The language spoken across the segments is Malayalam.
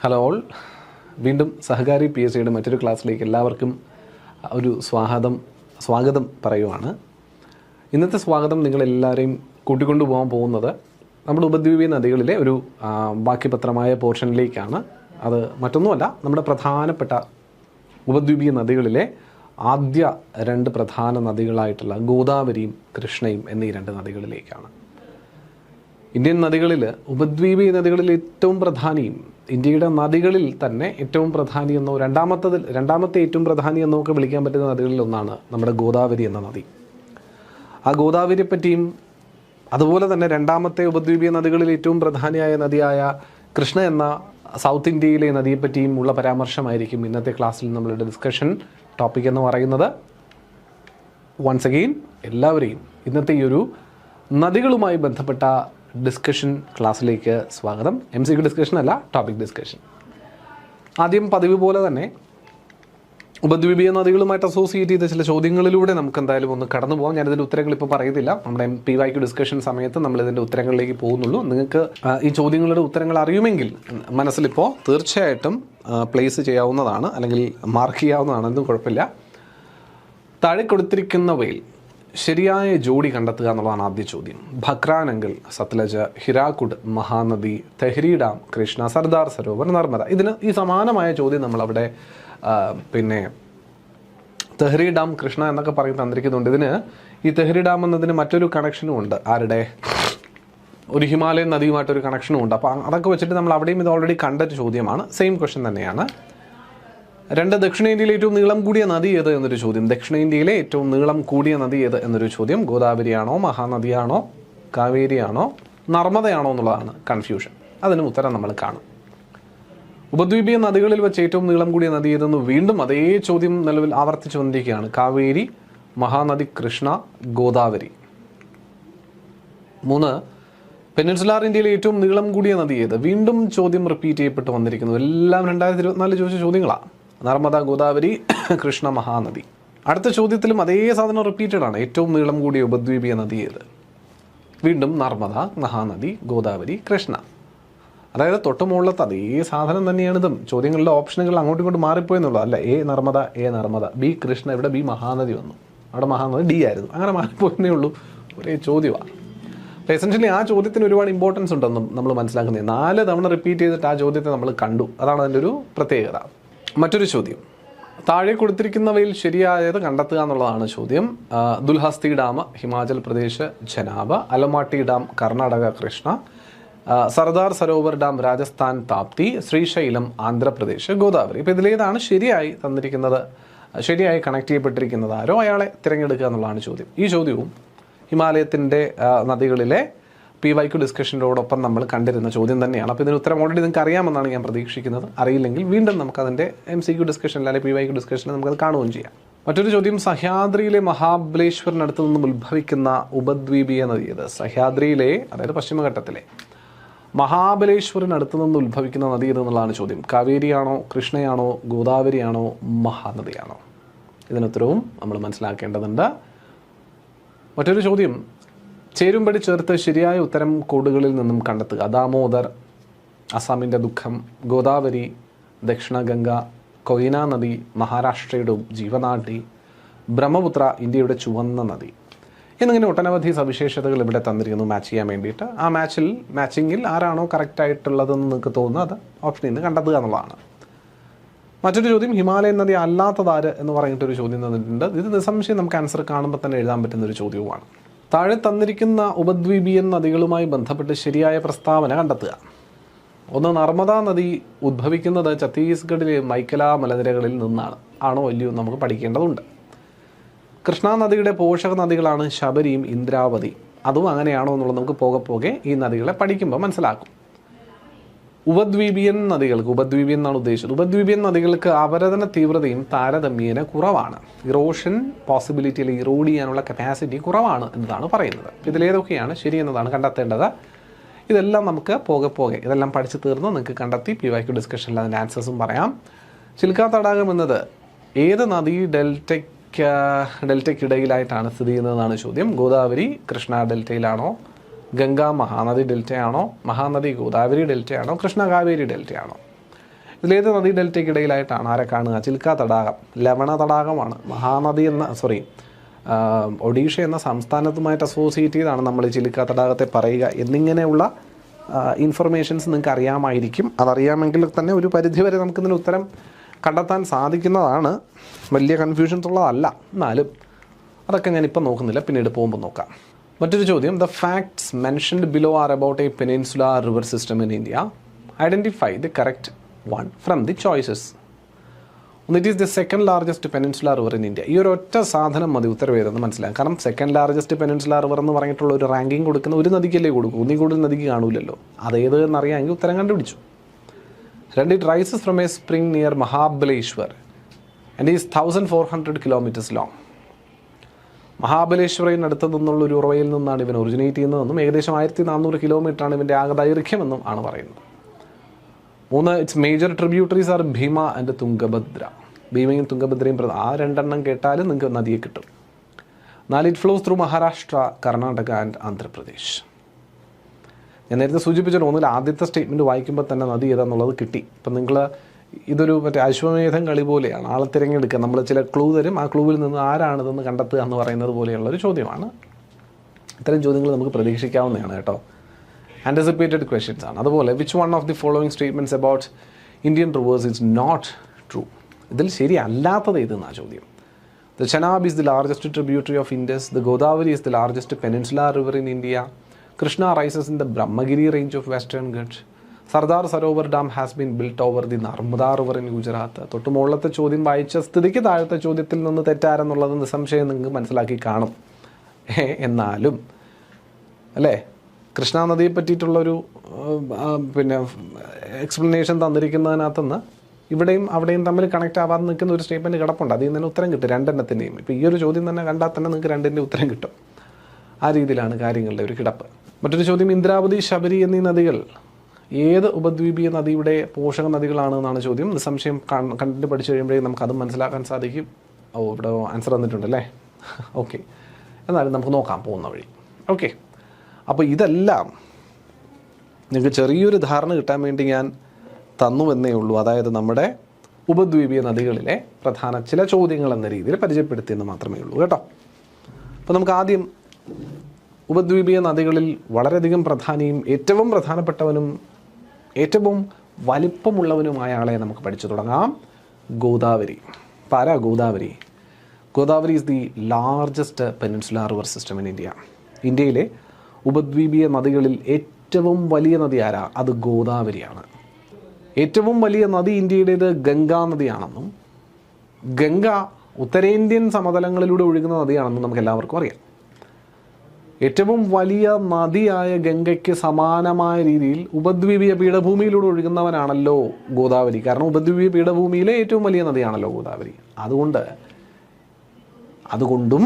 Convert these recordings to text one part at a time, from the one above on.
ഹലോ ഓൾ, വീണ്ടും സഹകാരി പി എസ് സിയുടെ മറ്റൊരു ക്ലാസ്സിലേക്ക് എല്ലാവർക്കും ഒരു സ്വാഗതം പറയുവാണ്. ഇന്നത്തെ സ്വാഗതം നിങ്ങളെല്ലാവരെയും കൂട്ടിക്കൊണ്ടു പോകാൻ പോകുന്നത് നമ്മുടെ ഉപദ്വീപീയ നദികളിലെ ഒരു ബാക്കിപത്രമായ പോർഷനിലേക്കാണ്. അത് മറ്റൊന്നുമല്ല, നമ്മുടെ പ്രധാനപ്പെട്ട ഉപദ്വീപീയ നദികളിലെ ആദ്യ രണ്ട് പ്രധാന നദികളായിട്ടുള്ള ഗോദാവരിയും കൃഷ്ണയും എന്നീ രണ്ട് നദികളിലേക്കാണ്. ഇന്ത്യൻ നദികളിൽ ഉപദ്വീപീയ നദികളിൽ ഏറ്റവും പ്രധാനിയും ഇന്ത്യയുടെ നദികളിൽ തന്നെ ഏറ്റവും പ്രധാനി എന്നോ രണ്ടാമത്തെ ഏറ്റവും പ്രധാനി എന്നൊക്കെ വിളിക്കാൻ പറ്റുന്ന നദികളിൽ ഒന്നാണ് നമ്മുടെ ഗോദാവരി എന്ന നദി. ആ ഗോദാവരിയെ പറ്റിയും അതുപോലെ തന്നെ രണ്ടാമത്തെ ഉപദ്വീപീയ നദികളിൽ ഏറ്റവും പ്രധാനിയായ നദിയായ കൃഷ്ണ എന്ന സൗത്ത് ഇന്ത്യയിലെ നദിയെപ്പറ്റിയും ഉള്ള പരാമർശമായിരിക്കും ഇന്നത്തെ ക്ലാസ്സിൽ നമ്മളുടെ ഡിസ്കഷൻ ടോപ്പിക് എന്ന് പറയുന്നത്. വൺസ് അഗെയിൻ എല്ലാവരെയും ഇന്നത്തെ ഈ ഒരു നദികളുമായി ബന്ധപ്പെട്ട ഡിസ്കഷൻ ക്ലാസ്സിലേക്ക് സ്വാഗതം. MCQ ഡിസ്കഷൻ അല്ല, ടോപ്പിക് ഡിസ്കഷൻ. ആദ്യം പതിവ് പോലെ തന്നെ ഉപദ്വീപീയ നദികളുമായിട്ട് അസോസിയേറ്റ് ചെയ്ത ചില ചോദ്യങ്ങളിലൂടെ നമുക്ക് എന്തായാലും ഒന്ന് കടന്നു പോകാം. ഞാനിതിൻ്റെ ഉത്തരങ്ങൾ ഇപ്പോൾ പറയുന്നില്ല. നമ്മുടെ PYQ ഡിസ്കഷൻ സമയത്ത് നമ്മളിതിൻ്റെ ഉത്തരങ്ങളിലേക്ക് പോകുന്നുള്ളൂ. നിങ്ങൾക്ക് ഈ ചോദ്യങ്ങളുടെ ഉത്തരങ്ങൾ അറിയുമെങ്കിൽ മനസ്സിലിപ്പോൾ തീർച്ചയായിട്ടും പ്ലേസ് ചെയ്യാവുന്നതാണ്, അല്ലെങ്കിൽ മാർക്ക് ചെയ്യാവുന്നതാണ്. എന്തും കുഴപ്പമില്ല. താഴെ കൊടുത്തിരിക്കുന്നവയിൽ ശരിയായ ജോഡി കണ്ടെത്തുക എന്നുള്ളതാണ് ആദ്യ ചോദ്യം. ഭക്രാനങ്കൽ, സത്ലജ്, ഹിരാക്കുഡ്, മഹാനദി, തെഹ്രി ഡാം, കൃഷ്ണ, സർദാർ സരോവർ, നർമ്മദ. ഇതിന് ഈ സമാനമായ ചോദ്യം നമ്മളവിടെ തെഹ്രി ഡാം, കൃഷ്ണ എന്നൊക്കെ പറഞ്ഞ് തന്നിരിക്കുന്നുണ്ട്. ഇതിന് ഈ തെഹ്രി ഡാം എന്നതിന് മറ്റൊരു കണക്ഷനും ഉണ്ട്. ആരുടെ? ഒരു ഹിമാലയൻ നദിയുമായിട്ടൊരു കണക്ഷനും ഉണ്ട്. അപ്പോൾ അതൊക്കെ വെച്ചിട്ട് നമ്മൾ അവിടെയും ഇത് ഓൾറെഡി കണ്ടൊരു ചോദ്യമാണ്. സെയിം ക്വസ്റ്റ്യൻ തന്നെയാണ്. രണ്ട്, ദക്ഷിണേന്ത്യയിലെ ഏറ്റവും നീളം കൂടിയ നദി ഏത് എന്നൊരു ചോദ്യം. ദക്ഷിണേന്ത്യയിലെ ഏറ്റവും നീളം കൂടിയ നദി ഏത് എന്നൊരു ചോദ്യം. ഗോദാവരിയാണോ, മഹാനദിയാണോ, കാവേരിയാണോ, നർമ്മദയാണോ എന്നുള്ളതാണ് കൺഫ്യൂഷൻ. അതിന് ഉത്തരം നമ്മൾ കാണും. ഉപദ്വീപീയ നദികളിൽ വെച്ച് ഏറ്റവും നീളം കൂടിയ നദി ഏതെന്ന് വീണ്ടും അതേ ചോദ്യം നിലവിൽ ആവർത്തിച്ചു വന്നിരിക്കുകയാണ്. കാവേരി, മഹാനദി, കൃഷ്ണ, ഗോദാവരി. 3, പെനിൻസുലാർ ഇന്ത്യയിലെ ഏറ്റവും നീളം കൂടിയ നദി ഏത്? വീണ്ടും ചോദ്യം റിപ്പീറ്റ് ചെയ്യപ്പെട്ട് വന്നിരിക്കുന്നു. എല്ലാം 2024 ചോദിച്ച ചോദ്യങ്ങളാണ്. നർമ്മദ, ഗോദാവരി, കൃഷ്ണ, മഹാനദി. അടുത്ത ചോദ്യത്തിലും അതേ സാധനം റിപ്പീറ്റഡ് ആണ്. ഏറ്റവും നീളം കൂടിയ ഉപദ്വീപീയ നദി ഏത്? വീണ്ടും നർമ്മദ, മഹാനദി, ഗോദാവരി, കൃഷ്ണ. അതായത് തൊട്ട് മുകളിലത്തെ അതേ സാധനം തന്നെയാണ് ഇതും. ചോദ്യങ്ങളുടെ ഓപ്ഷനുകൾ അങ്ങോട്ടും ഇങ്ങോട്ടും മാറിപ്പോയെന്നുള്ളത് അല്ല. എ നർമ്മദ, ബി കൃഷ്ണ, ഇവിടെ ബി മഹാനദി വന്നു, അവിടെ മഹാനദി ഡി ആയിരുന്നു. അങ്ങനെ മാറിപ്പോയെന്നേ ഉള്ളൂ. ഒരേ ചോദ്യമാണ്. അപ്പോൾ എസെൻഷ്യലി ആ ചോദ്യത്തിന് ഒരുപാട് ഇമ്പോർട്ടൻസ് ഉണ്ടെന്നും നമ്മൾ മനസ്സിലാക്കുന്നത്. 4 തവണ റിപ്പീറ്റ് ചെയ്തിട്ട് ആ ചോദ്യത്തെ നമ്മൾ കണ്ടു. അതാണ് അതിൻ്റെ ഒരു പ്രത്യേകത. മറ്റൊരു ചോദ്യം, താഴെ കൊടുത്തിരിക്കുന്നവയിൽ ശരിയായത് കണ്ടെത്തുക എന്നുള്ളതാണ് ചോദ്യം. Dulhasti dam, Himachal Pradesh, Chenab. Almatti dam, Karnataka, Krishna. Sardar Sarovar dam, Rajasthan, Tapti. Srisailam, Andhra Pradesh, Godavari. ഇപ്പോൾ ഇതിലേതാണ് ശരിയായി തന്നിരിക്കുന്നത്, ശരിയായി കണക്ട് ചെയ്യപ്പെട്ടിരിക്കുന്നത് ആരോ അയാളെ തിരഞ്ഞെടുക്കുക എന്നുള്ളതാണ് ചോദ്യം. ഈ ചോദ്യവും ഹിമാലയത്തിൻ്റെ നദികളിലെ PYQ ഡിസ്കഷനോടൊപ്പം നമ്മൾ കണ്ടിരുന്ന ചോദ്യം തന്നെയാണ്. അപ്പോൾ ഇതിന് ഉത്തരം ഓൾറെഡി നിങ്ങൾക്ക് അറിയാമെന്നാണ് ഞാൻ പ്രതീക്ഷിക്കുന്നത്. അറിയില്ലെങ്കിൽ വീണ്ടും നമുക്കതിൻ്റെ MCQ ഡിസ്കഷനിൽ അല്ലെങ്കിൽ PYQ ഡിസ്കഷനിൽ നമുക്കത് കാണുകയും ചെയ്യാം. മറ്റൊരു ചോദ്യം, സഹ്യാദ്രിയിലെ മഹാബലേശ്വറിനടുത്ത് നിന്ന് ഉത്ഭവിക്കുന്ന ഉപദ്വീപീയ നദി ഏത്? സഹ്യാദ്രിയിലെ, അതായത് പശ്ചിമഘട്ടത്തിലെ മഹാബലേശ്വറിനടുത്ത് നിന്ന് ഉത്ഭവിക്കുന്ന നദി ഏതെന്നുള്ളതാണ് ചോദ്യം. കാവേരിയാണോ, കൃഷ്ണയാണോ, ഗോദാവരിയാണോ, മഹാനദിയാണോ? ഇതിനുത്തരവും നമ്മൾ മനസ്സിലാക്കേണ്ടതുണ്ട്. മറ്റൊരു ചോദ്യം, ചേരുംപടി ചേർത്ത് ശരിയായ ഉത്തരം കോഡുകളിൽ നിന്നും കണ്ടെത്തുക. ദാമോദർ, അസാമിൻ്റെ ദുഃഖം. ഗോദാവരി, ദക്ഷിണ ഗംഗ. കൊയ്ന നദി, മഹാരാഷ്ട്രയുടെ ജീവനാഡി. ബ്രഹ്മപുത്ര, ഇന്ത്യയുടെ ചുവന്ന നദി. എന്നിങ്ങനെ ഒട്ടനവധി സവിശേഷതകൾ ഇവിടെ തന്നിരിക്കുന്നു മാച്ച് ചെയ്യാൻ വേണ്ടിയിട്ട്. ആ മാച്ചിങ്ങിൽ ആരാണോ കറക്റ്റായിട്ടുള്ളതെന്ന് നിങ്ങൾക്ക് തോന്നുന്നത് അത് ഓപ്ഷനിൽ നിന്ന് കണ്ടെത്തുക എന്നുള്ളതാണ്. മറ്റൊരു ചോദ്യം, ഹിമാലയൻ നദി അല്ലാത്തതാര് എന്ന് പറഞ്ഞിട്ടൊരു ചോദ്യം തന്നിട്ടുണ്ട്. ഇത് നിസ്സംശയം നമുക്ക് ആൻസർ കാണുമ്പോൾ തന്നെ എഴുതാൻ പറ്റുന്ന ഒരു ചോദ്യവുമാണ്. താഴെ തന്നിരിക്കുന്ന ഉപദ്വീപീയൻ നദികളുമായി ബന്ധപ്പെട്ട് ശരിയായ പ്രസ്താവന കണ്ടെത്തുക. 1, നർമ്മദാ നദി ഉദ്ഭവിക്കുന്നത് ഛത്തീസ്ഗഡിലെ മൈക്കല മലനിരകളിൽ നിന്നാണ്. ആണോ അല്ലയോ നമുക്ക് പഠിക്കേണ്ടതുണ്ട്. കൃഷ്ണ നദിയുടെ പോഷക നദികളാണ് ശബരിയും ഇന്ദ്രാവതി. അതും അങ്ങനെയാണോ എന്നുള്ളത് നമുക്ക് പോകെ ഈ നദികളെ പഠിക്കുമ്പോൾ മനസ്സിലാക്കും. ഉപദ്വീപീയൻ നദികൾക്ക്, ഉപദ്വീപീയൻ എന്നാണ് ഉദ്ദേശിച്ചത്, ഉപദ്വീപീയൻ നദികൾക്ക് അപരദന തീവ്രതയും താരതമ്യേന കുറവാണ്. ഇറോഷൻ പോസിബിലിറ്റി അല്ലെങ്കിൽ ഇറോഡ് ചെയ്യാനുള്ള കപ്പാസിറ്റി കുറവാണ് എന്നതാണ് പറയുന്നത്. ഇതിലേതൊക്കെയാണ് ശരി എന്നതാണ് കണ്ടെത്തേണ്ടത്. ഇതെല്ലാം നമുക്ക് പോകെ ഇതെല്ലാം പഠിച്ചു തീർന്ന് നിങ്ങൾക്ക് കണ്ടെത്തി PYQ ഡിസ്കഷനിൽ അതിൻ്റെ ആൻസേഴ്സും പറയാം. ചിൽക്ക തടാകം എന്നത് ഏത് നദീ ഡെൽറ്റയ്ക്കിടയിലായിട്ടാണ് സ്ഥിതി ചെയ്യുന്നതെന്നാണ് ചോദ്യം. ഗോദാവരി കൃഷ്ണ ഡെൽറ്റയിലാണോ, ഗംഗ മഹാനദി ഡെൽറ്റയാണോ, മഹാനദി ഗോദാവരി ഡെൽറ്റയാണോ, കൃഷ്ണ കാവേരി ഡെൽറ്റയാണോ? ഇതിലേത് നദീ ഡെൽറ്റയ്ക്കിടയിലായിട്ടാണ് ആരെ കാണുക? ചിൽക്ക തടാകം, ലവണ തടാകമാണ്. മഹാനദി ഒഡീഷ എന്ന സംസ്ഥാനത്തുമായിട്ട് അസോസിയേറ്റ് ചെയ്താണ് നമ്മൾ ചിൽക്ക തടാകത്തെ പറയുക എന്നിങ്ങനെയുള്ള ഇൻഫർമേഷൻസ് നിങ്ങൾക്ക് അറിയാമായിരിക്കും. അതറിയാമെങ്കിൽ തന്നെ ഒരു പരിധിവരെ നമുക്കിതിന് ഉത്തരം കണ്ടെത്താൻ സാധിക്കുന്നതാണ്. വലിയ കൺഫ്യൂഷൻസ് ഉള്ളതല്ല. എന്നാലും അതൊക്കെ ഞാനിപ്പോൾ നോക്കുന്നില്ല, പിന്നീട് പോകുമ്പോൾ നോക്കാം. മറ്റൊരു ചോദ്യം, the facts mentioned below are about A peninsular river system in India. Identify the correct one from the choices. It is the second largest peninsular river in India. ഈ ഒരു ഒറ്റ സാധനം മതി ഉത്തരവ് ഏതെന്ന് മനസ്സിലാക്കാം. കാരണം സെക്കൻഡ് ലാർജസ്റ്റ് പെനിൻസുലാർ റിവർ എന്ന് പറഞ്ഞിട്ടുള്ള ഒരു റാങ്കിങ് കൊടുക്കുന്ന ഒരു നദിക്കല്ലേ കൊടുക്കും, ഒന്നി കൂടുതൽ നദിക്ക് കാണൂലല്ലോ. അതേത് എന്നറിയാമെങ്കിൽ ഉത്തരം കണ്ടുപിടിച്ചു. 2, it rises from a spring near Mahabaleshwar and is 1400 kilometers long. മഹാബലേശ്വറിനടുത്ത് നിന്നുള്ള ഒരു ഉറവയിൽ നിന്നാണ് ഇവൻ ഒറിജിനേറ്റ് ചെയ്യുന്നതെന്നും ഏകദേശം 1400 കിലോമീറ്ററാണ് ഇവൻ്റെ ആകെ ദൈർഘ്യമെന്നും ആണ് പറയുന്നത്. 3, it's major tributaries are Bhima and Tungabhadra. ഭീമയും തുംഗഭദ്രയും ആ രണ്ടെണ്ണം കേട്ടാലും നിങ്ങൾക്ക് നദിയെ കിട്ടും. 4, it flows through Maharashtra, Karnataka and Andhra Pradesh. ഞാൻ നേരത്തെ സൂചിപ്പിച്ചിട്ട് ഒന്നിൽ ആദ്യത്തെ സ്റ്റേറ്റ്മെൻറ്റ് വായിക്കുമ്പോൾ തന്നെ നദി ഏതാണെന്നുള്ളത് കിട്ടി. ഇപ്പം നിങ്ങൾ ഇതൊരു അശ്വമേധം കളി പോലെയാണ്. ആളെ തിരഞ്ഞെടുക്കുക, നമ്മൾ ചില ക്ലൂ തരും, ആ ക്ലൂവിൽ നിന്ന് ആരാണിതെന്ന് കണ്ടെത്തുക എന്ന് പറയുന്നത് പോലെയുള്ളൊരു ചോദ്യമാണ്. ഇത്തരം ചോദ്യങ്ങൾ നമുക്ക് പ്രതീക്ഷിക്കാവുന്നതാണ് കേട്ടോ. ആൻറ്റിസിപ്പേറ്റഡ് ക്വസ്റ്റ്യൻസ് ആണ്. അതുപോലെ which one of the following statements about Indian rivers is not true. ഇതിൽ ശരിയല്ലാത്തത് ഇതെന്നാണ് ചോദ്യം. The Chenab is the largest tributary of Indus. The Godavari is the largest peninsular river in India. Krishna rises in the Brahmagiri range of Western Ghats. Sardar Sarovar Dam has been built over the Narmada River in Gujarat. തൊട്ട് മുകളിലത്തെ ചോദ്യം വായിച്ച സ്ഥിതിക്ക് താഴത്തെ ചോദ്യത്തിൽ നിന്ന് തെറ്റാരെന്നുള്ളത് നിസ്സംശയം നിങ്ങൾക്ക് മനസ്സിലാക്കി കാണും. എന്നാലും അല്ലേ, കൃഷ്ണ നദിയെ പറ്റിയിട്ടുള്ളൊരു എക്സ്പ്ലനേഷൻ തന്നിരിക്കുന്നതിനകത്തുനിന്ന് ഇവിടെയും അവിടെയും തമ്മിൽ കണക്റ്റ് ആവാതെ നിൽക്കുന്ന ഒരു സ്റ്റേറ്റ്മെൻറ്റ് കിടപ്പുണ്ട്. അതിൽ നിന്ന് ഉത്തരം കിട്ടും രണ്ടെണ്ണത്തിൻ്റെയും. ഇപ്പോൾ ഈ ഒരു ചോദ്യം തന്നെ കണ്ടാൽ തന്നെ നിങ്ങൾക്ക് രണ്ടിൻ്റെ ഉത്തരം കിട്ടും. ആ രീതിയിലാണ് കാര്യങ്ങളുടെ ഒരു കിടപ്പ്. മറ്റൊരു ചോദ്യം, ഇന്ദ്രാവതി, ശബരി എന്നീ നദികൾ ഏത് ഉപദ്വീപീയ നദിയുടെ പോഷക നദികളാണ് എന്നാണ് ചോദ്യം. നിസ്സംശയം കണ്ടിട്ട് പഠിച്ചു കഴിയുമ്പോഴേ നമുക്കതും മനസ്സിലാക്കാൻ സാധിക്കും. ഇവിടെ ആൻസർ തന്നിട്ടുണ്ടല്ലേ. ഓക്കെ, എന്നാലും നമുക്ക് നോക്കാം പോകുന്ന വഴി. ഓക്കെ, അപ്പോൾ ഇതെല്ലാം നിങ്ങൾക്ക് ചെറിയൊരു ധാരണ കിട്ടാൻ വേണ്ടി ഞാൻ തന്നുവെന്നേ ഉള്ളൂ. അതായത് നമ്മുടെ ഉപദ്വീപീയ നദികളിലെ പ്രധാന ചില ചോദ്യങ്ങൾ എന്ന രീതിയിൽ പരിചയപ്പെടുത്തിയെന്ന് മാത്രമേ ഉള്ളൂ കേട്ടോ. അപ്പോൾ നമുക്ക് ആദ്യം ഉപദ്വീപീയ നദികളിൽ വളരെയധികം പ്രധാനിയും ഏറ്റവും പ്രധാനപ്പെട്ടവനും ഏറ്റവും വലിപ്പമുള്ളവനുമായ ആളെ നമുക്ക് പഠിച്ചു തുടങ്ങാം. Godavari. Para Godavari. Godavari is the largest peninsular river system in India. ഇന്ത്യയിലെ ഉപദ്വീപീയ നദികളിൽ ഏറ്റവും വലിയ നദി ആരാ? അത് ഗോദാവരിയാണ്. ഏറ്റവും വലിയ നദി ഇന്ത്യയുടേത് ഗംഗാ നദിയാണെന്നും ഗംഗ ഉത്തരേന്ത്യൻ സമതലങ്ങളിലൂടെ ഒഴുകുന്ന നദിയാണെന്നും നമുക്ക് എല്ലാവർക്കും അറിയാം. ഏറ്റവും വലിയ നദിയായ ഗംഗയ്ക്ക് സമാനമായ രീതിയിൽ ഉപദ്വീപീയ പീഠഭൂമിയിലൂടെ ഒഴുകുന്നവനാണല്ലോ ഗോദാവരി. കാരണം ഉപദ്വീപീയ പീഠഭൂമിയിലെ ഏറ്റവും വലിയ നദിയാണല്ലോ ഗോദാവരി. അതുകൊണ്ടും